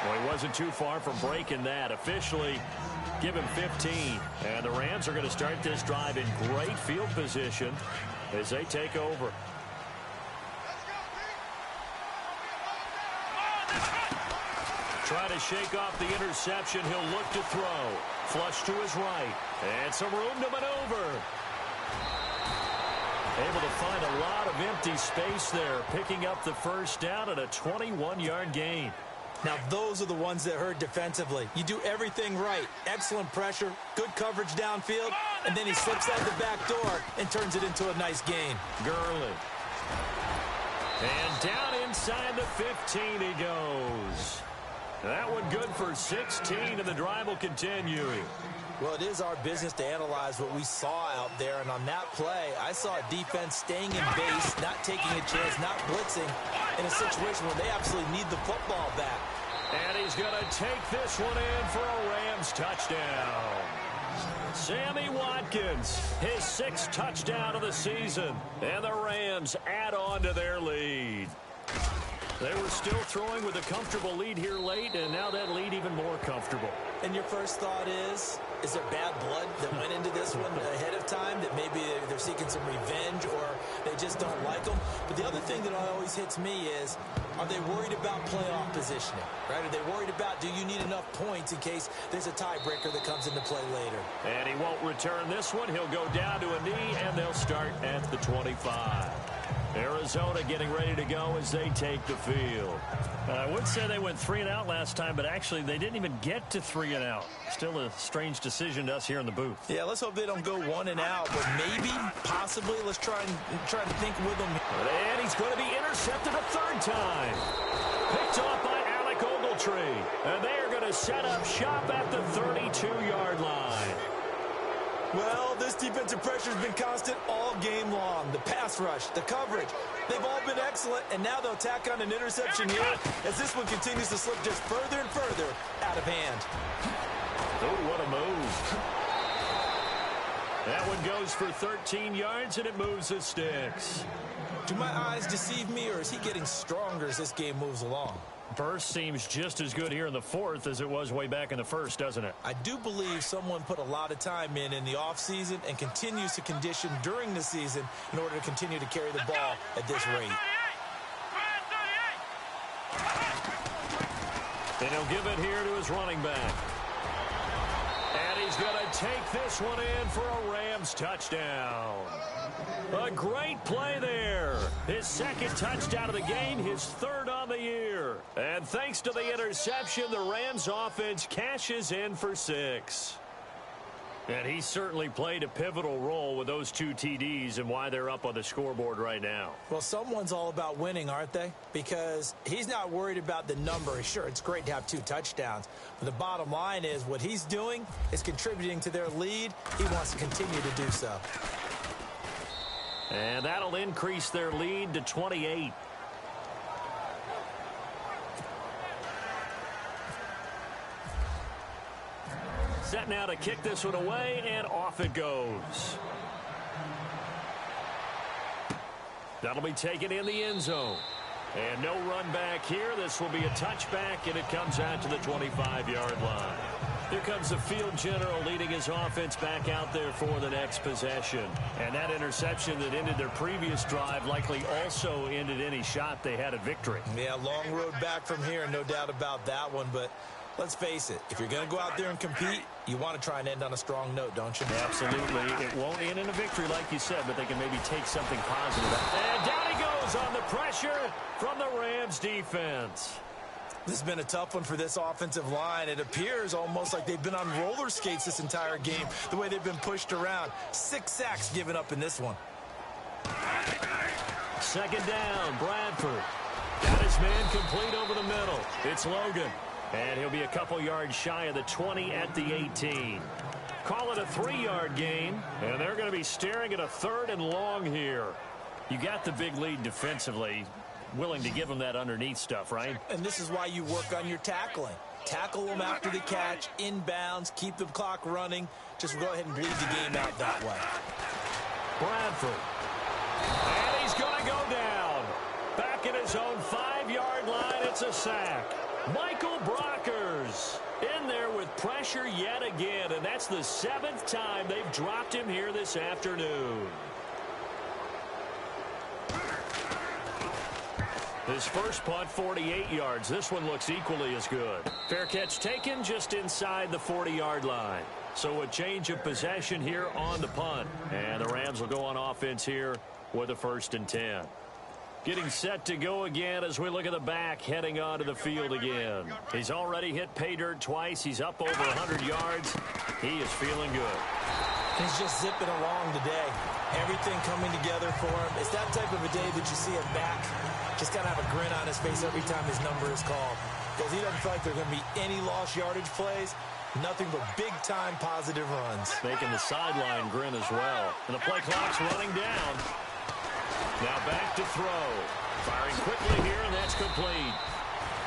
Well, he wasn't too far from breaking that. Officially, give him 15. And the Rams are going to start this drive in great field position as they take over. Try to shake off the interception. He'll look to throw. Flush to his right. And some room to maneuver. Able to find a lot of empty space there. Picking up the first down at a 21-yard gain. Now, those are the ones that hurt defensively. You do everything right. Excellent pressure, good coverage downfield, and then he slips out the back door and turns it into a nice gain. Gurley. And down inside the 15 he goes. That one good for 16, and the drive will continue. Well, it is our business to analyze what we saw out there, and on that play, I saw a defense staying in base, not taking a chance, not blitzing, in a situation where they absolutely need the football back. And he's going to take this one in for a Rams touchdown. Sammy Watkins, his 6th touchdown of the season, and the Rams add on to their lead. They were still throwing with a comfortable lead here late, and now that lead even more comfortable. And your first thought is there bad blood that went into this one ahead of time, that maybe they're seeking some revenge or they just don't like them? But the other thing that always hits me is, are they worried about playoff positioning? Right? Are they worried about, do you need enough points in case there's a tiebreaker that comes into play later? And he won't return this one. He'll go down to a knee, and they'll start at the 25. Arizona getting ready to go as they take the field. I would say they went 3 and out last time, but actually they didn't even get to 3 and out. Still a strange decision to us here in the booth. Yeah, let's hope they don't go 1 and out, but maybe, possibly, let's try to think with them. And he's going to be intercepted a 3rd time. Picked off by Alec Ogletree. And they are going to set up shop at the 32-yard line. Well, this defensive pressure has been constant all game long. The pass rush, the coverage, they've all been excellent, and now they'll tack on an interception here as this one continues to slip just further and further out of hand. Oh, what a move. That one goes for 13 yards, and it moves the sticks. Do my eyes deceive me, or is he getting stronger as this game moves along? Burst seems just as good here in the 4th as it was way back in the 1st, doesn't it? I do believe someone put a lot of time in the offseason and continues to condition during the season in order to continue to carry the ball at this rate. And he'll give it here to his running back. And he's going to take this one in for a Rams touchdown. A great play there. His 2nd touchdown of the game, his 3rd on the year. And thanks to the interception, the Rams offense cashes in for 6. And he certainly played a pivotal role with those 2 TDs and why they're up on the scoreboard right now. Well, someone's all about winning, aren't they? Because he's not worried about the number. Sure, it's great to have 2 touchdowns. But the bottom line is what he's doing is contributing to their lead. He wants to continue to do so. And that'll increase their lead to 28. Set now to kick this one away, and off it goes. That'll be taken in the end zone. And no run back here. This will be a touchback, and it comes out to the 25-yard line. Here comes the field general leading his offense back out there for the next possession. And that interception that ended their previous drive likely also ended any shot they had at victory. Yeah, long road back from here, no doubt about that one. But let's face it, if you're going to go out there and compete, you want to try and end on a strong note, don't you? Absolutely. It won't end in a victory like you said, but they can maybe take something positive. And down he goes on the pressure from the Rams defense. This has been a tough one for this offensive line. It appears almost like they've been on roller skates this entire game, the way they've been pushed around. 6 sacks given up in this one. 2nd down, Bradford. Got his man complete over the middle. It's Logan. And he'll be a couple yards shy of the 20 at the 18. Call it a 3-yard gain, and they're going to be staring at a 3rd and long here. You got the big lead defensively. Willing to give them that underneath stuff, right? And this is why you work on your tackling. Tackle them after the catch, inbounds, keep the clock running. Just go ahead and bleed the game out that way. Bradford. And he's going to go down. Back at his own 5-yard line, it's a sack. Michael Brockers in there with pressure yet again, and that's the 7th time they've dropped him here this afternoon. His first punt, 48 yards. This one looks equally as good. Fair catch taken just inside the 40-yard line. So a change of possession here on the punt. And the Rams will go on offense here with a 1st and 10. Getting set to go again as we look at the back heading onto the field again. He's already hit pay dirt twice. He's up over 100 yards. He is feeling good. He's just zipping along today. Everything coming together for him. It's that type of a day that you see him back. Just got to have a grin on his face every time his number is called. Because he doesn't feel like there are going to be any lost yardage plays. Nothing but big-time positive runs. Making the sideline grin as well. And the play clock's running down. Now back to throw. Firing quickly here, and that's complete.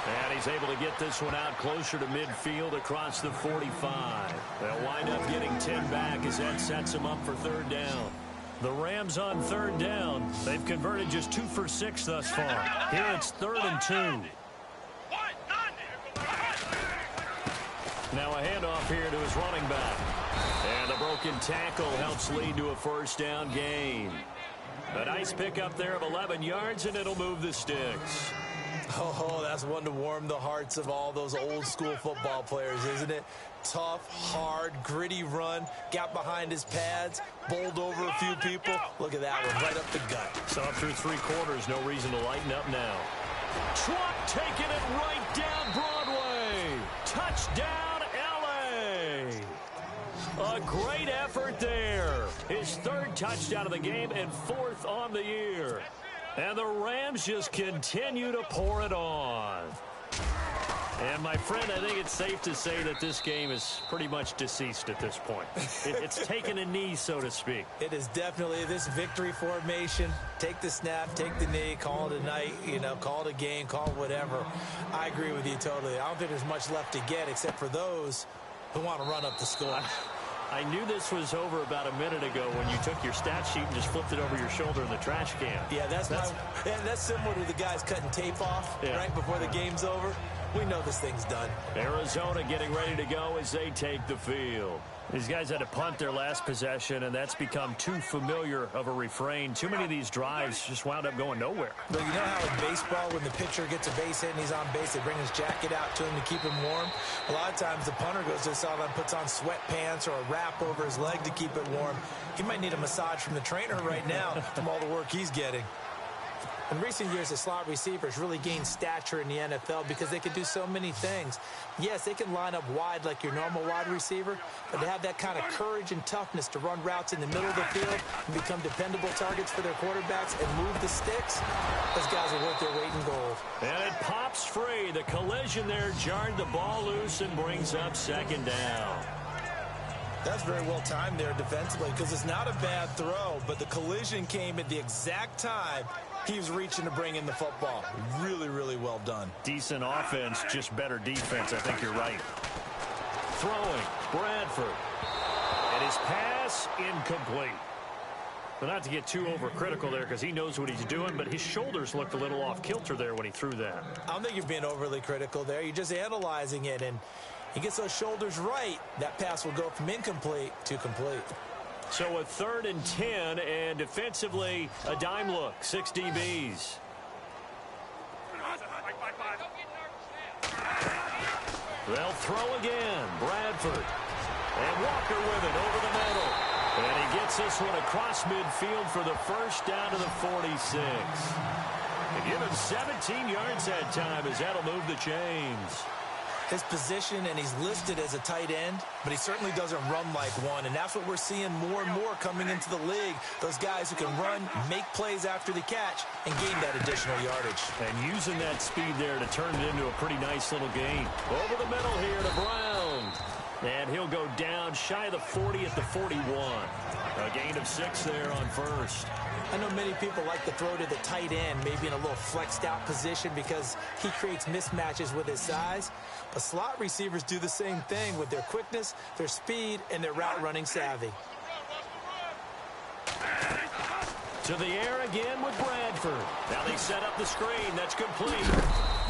And he's able to get this one out closer to midfield across the 45. They'll wind up getting 10 back as that sets him up for 3rd down. The Rams on 3rd down. They've converted just 2 for 6 thus far. Here it's 3rd and 2. Now a handoff here to his running back. And the broken tackle helps lead to a 1st down gain. A nice pickup there of 11 yards, and it'll move the sticks. Oh, that's one to warm the hearts of all those old school football players, isn't it? Tough, hard, gritty run, got behind his pads, bowled over a few people. Look at that one, right up the gut. So through 3 quarters, no reason to lighten up now. Trump taking it right down Broadway. Touchdown, L.A. A great effort there. His 3rd touchdown of the game and 4th on the year. And the Rams just continue to pour it on. And, my friend, I think it's safe to say that this game is pretty much deceased at this point. It's taken a knee, so to speak. It is definitely this victory formation. Take the snap, take the knee, call it a night, call it a game, call it whatever. I agree with you totally. I don't think there's much left to get except for those who want to run up the score. I knew this was over about a minute ago when you took your stat sheet and just flipped it over your shoulder in the trash can. Yeah, that's similar to the guys cutting tape off right before the game's over. We know this thing's done. Arizona getting ready to go as they take the field. These guys had to punt their last possession, and that's become too familiar of a refrain. Too many of these drives just wound up going nowhere. But you know how in baseball, when the pitcher gets a base hit and he's on base, they bring his jacket out to him to keep him warm? A lot of times the punter goes to the sideline, puts on sweatpants or a wrap over his leg to keep it warm. He might need a massage from the trainer right now from all the work he's getting. In recent years, the slot receivers really gained stature in the NFL because they can do so many things. Yes, they can line up wide like your normal wide receiver, but to have that kind of courage and toughness to run routes in the middle of the field and become dependable targets for their quarterbacks and move the sticks, those guys are worth their weight in gold. And it pops free. The collision there jarred the ball loose and brings up 2nd down. That's very well timed there defensively because it's not a bad throw, but the collision came at the exact time he was reaching to bring in the football. Really, really well done. Decent offense, just better defense. I think you're right. Throwing, Bradford. And his pass incomplete. But not to get too overcritical there because he knows what he's doing, but his shoulders looked a little off kilter there when he threw that. I don't think you're being overly critical there. You're just analyzing it, and he gets those shoulders right. That pass will go from incomplete to complete. So a 3rd and 10, and defensively, a dime look, 6 DBs. They'll throw again, Bradford. And Walker with it over the middle. And he gets this one across midfield for the 1st down to the 46. And give him 17 yards that time as that'll move the chains. His position, and he's listed as a tight end, but he certainly doesn't run like one, and that's what we're seeing more and more coming into the league. Those guys who can run, make plays after the catch, and gain that additional yardage. And using that speed there to turn it into a pretty nice little gain. Over the middle here to Brown. And he'll go down shy of the 40 at the 41. A gain of 6 there on 1st. I know many people like to throw to the tight end, maybe in a little flexed out position because he creates mismatches with his size. But slot receivers do the same thing with their quickness, their speed, and their route running savvy. To the air again with Bradford. Now they set up the screen. That's complete.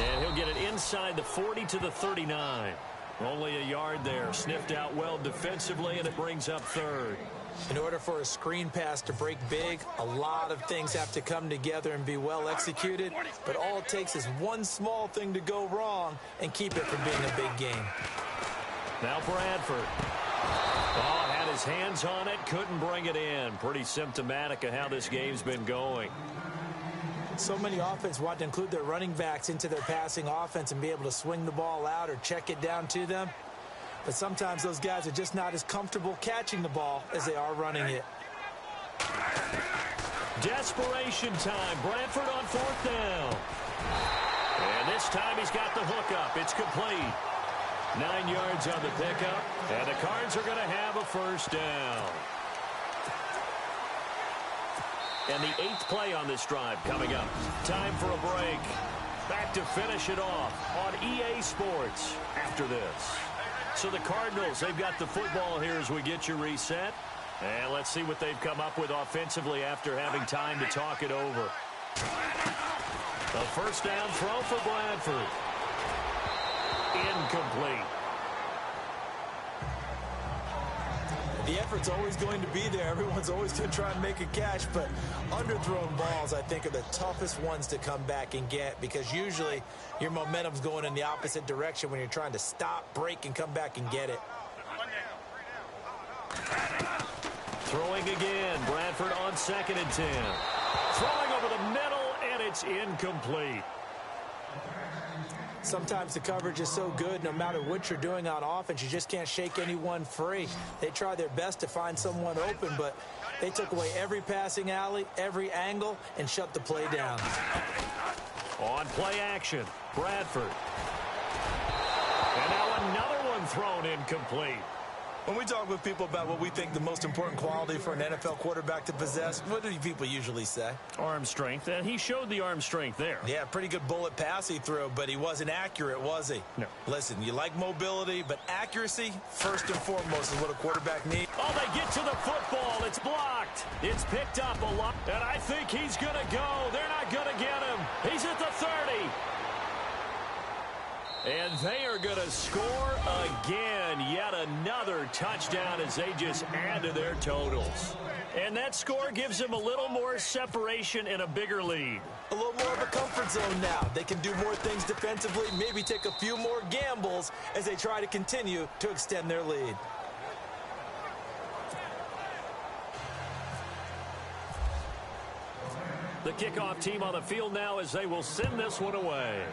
And he'll get it inside the 40 to the 39. Only a yard there. Sniffed out well defensively, and it brings up 3rd. In order for a screen pass to break big, a lot of things have to come together and be well executed. But all it takes is one small thing to go wrong and keep it from being a big game. Now Bradford. Oh, had his hands on it, couldn't bring it in. Pretty symptomatic of how this game's been going. So many offenses want to include their running backs into their passing offense and be able to swing the ball out or check it down to them. But sometimes those guys are just not as comfortable catching the ball as they are running it. Desperation time. Bradford on 4th down. And this time he's got the hook up. It's complete. 9 yards on the pickup. And the Cards are going to have a 1st down. And the 8th play on this drive coming up. Time for a break. Back to finish it off on EA Sports after this. So the Cardinals, they've got the football here as we get you reset. And let's see what they've come up with offensively after having time to talk it over. A 1st down throw for Bradford. Incomplete. The effort's always going to be there. Everyone's always going to try and make a catch, but underthrown balls, I think, are the toughest ones to come back and get because usually your momentum's going in the opposite direction when you're trying to stop, break, and come back and get it. Throwing again. Bradford on 2nd and 10. Throwing over the middle, and it's incomplete. Sometimes the coverage is so good, no matter what you're doing on offense, you just can't shake anyone free. They try their best to find someone open, but they took away every passing alley, every angle, and shut the play down. On play action, Bradford. And now another one thrown incomplete. When we talk with people about what we think the most important quality for an NFL quarterback to possess, what do people usually say? Arm strength, and he showed the arm strength there. Yeah, pretty good bullet pass he threw, but he wasn't accurate, was he? No. Listen, you like mobility, but accuracy, first and foremost, is what a quarterback needs. Oh, they get to the football. It's blocked. It's picked up a lot, and I think he's going to go. They're not going to get him. He's at the 30. And they are going to score again. Yet another touchdown as they just add to their totals. And that score gives them a little more separation and a bigger lead. A little more of a comfort zone now. They can do more things defensively, maybe take a few more gambles as they try to continue to extend their lead. The kickoff team on the field now as they will send this one away.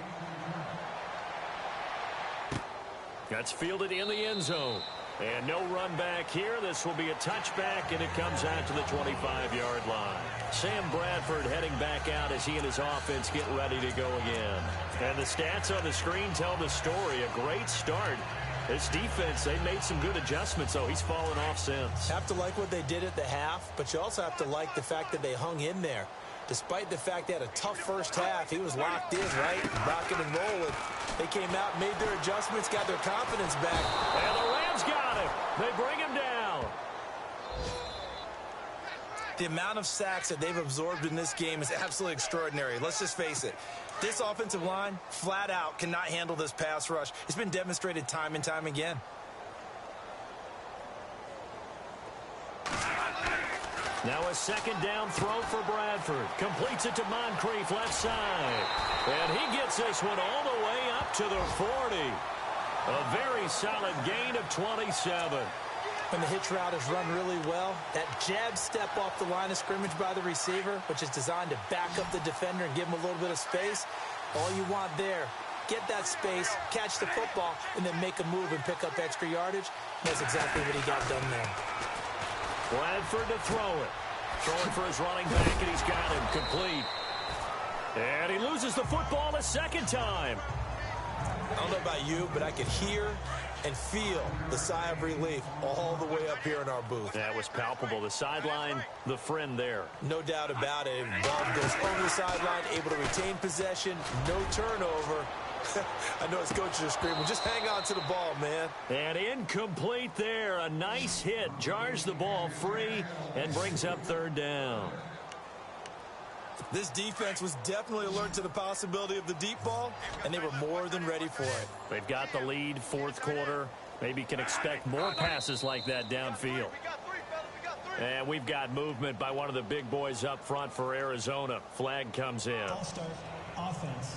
That's fielded in the end zone. And no run back here. This will be a touchback, and it comes out to the 25-yard line. Sam Bradford heading back out as he and his offense get ready to go again. And the stats on the screen tell the story. A great start. This defense, they made some good adjustments, though. He's fallen off since. Have to like what they did at the half, but you also have to like the fact that they hung in there. Despite the fact they had a tough first half, he was locked in, right? Rocking and rolling. They came out, made their adjustments, got their confidence back. And the Rams got him. They bring him down. The amount of sacks that they've absorbed in this game is absolutely extraordinary. Let's just face it. This offensive line, flat out, cannot handle this pass rush. It's been demonstrated time and time again. Now a second down throw for Bradford. Completes it to Moncrief, left side. And he gets this one all the way up to the 40. A very solid gain of 27. When the hitch route is run really well, that jab step off the line of scrimmage by the receiver, which is designed to back up the defender and give him a little bit of space, all you want there, get that space, catch the football, and then make a move and pick up extra yardage. That's exactly what he got done there. Bradford to throw it. Throwing for his running back, and he's got him complete. And he loses the football a second time. I don't know about you, but I could hear and feel the sigh of relief all the way up here in our booth. That was palpable. The sideline, the friend there. No doubt about it. Ball goes over the sideline, able to retain possession, no turnover. I know his coaches are screaming, just hang on to the ball, man. And incomplete there. A nice hit. Jars the ball free and brings up third down. This defense was definitely alert to the possibility of the deep ball, and they were more than ready for it. They've got the lead, fourth quarter. Maybe can expect more passes like that downfield. And we've got movement by one of the big boys up front for Arizona. Flag comes in. All start offense.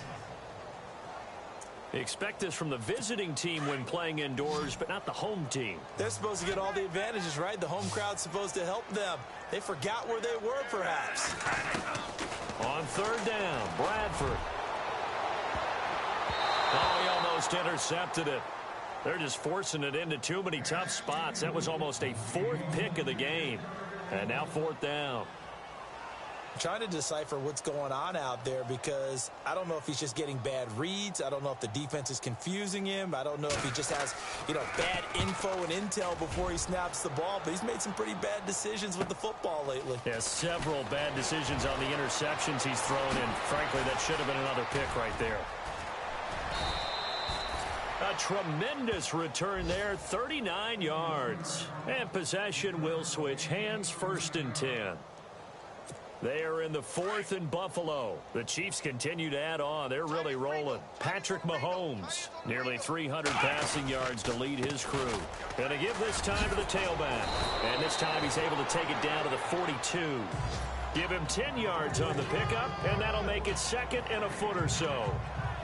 Expect this from the visiting team when playing indoors, but not the home team. They're supposed to get all the advantages, right? The home crowd's supposed to help them. They forgot where they were, perhaps. On third down, Bradford. Oh, he almost intercepted it. They're just forcing it into too many tough spots. That was almost a fourth pick of the game. And now fourth down. I'm trying to decipher what's going on out there because I don't know if he's just getting bad reads. I don't know if the defense is confusing him. I don't know if he just has, bad info and intel before he snaps the ball. But he's made some pretty bad decisions with the football lately. Yeah, several bad decisions on the interceptions he's thrown in. Frankly, that should have been another pick right there. A tremendous return there, 39 yards. And possession will switch hands, 1st and 10. They are in the 4th in Buffalo. The Chiefs continue to add on. They're really rolling. Patrick Mahomes, nearly 300 passing yards to lead his crew. Going to give this time to the tailback. And this time he's able to take it down to the 42. Give him 10 yards on the pickup, and that'll make it 2nd and a foot or so.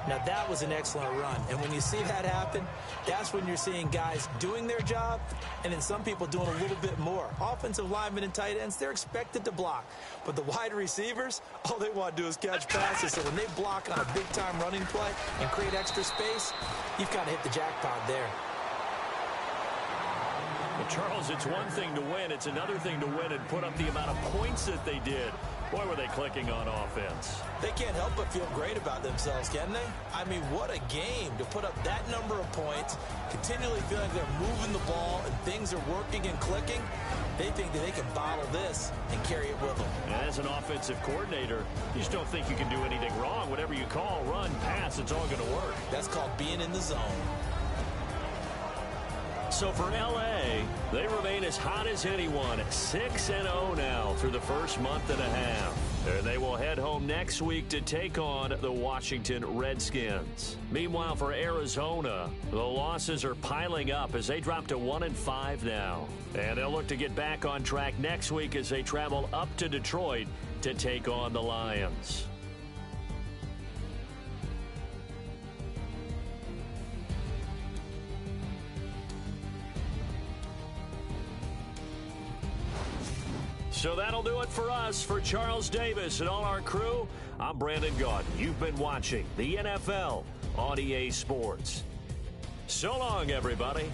Now, that was an excellent run. And when you see that happen, that's when you're seeing guys doing their job and then some people doing a little bit more. Offensive linemen and tight ends, they're expected to block. But the wide receivers, all they want to do is catch passes. So when they block on a big-time running play and create extra space, you've got to hit the jackpot there. Well, Charles, it's one thing to win. It's another thing to win and put up the amount of points that they did. Boy, were they clicking on offense. They can't help but feel great about themselves, can they? I mean, what a game to put up that number of points, continually feeling they're moving the ball and things are working and clicking. They think that they can bottle this and carry it with them. And as an offensive coordinator, you just don't think you can do anything wrong. Whatever you call, run, pass, it's all going to work. That's called being in the zone. So for L.A., they remain as hot as anyone, 6-0 now through the first month and a half. And they will head home next week to take on the Washington Redskins. Meanwhile, for Arizona, the losses are piling up as they drop to 1-5 now. And they'll look to get back on track next week as they travel up to Detroit to take on the Lions. So that'll do it for us. For Charles Davis and all our crew, I'm Brandon Gaudin. You've been watching the NFL on EA Sports. So long, everybody.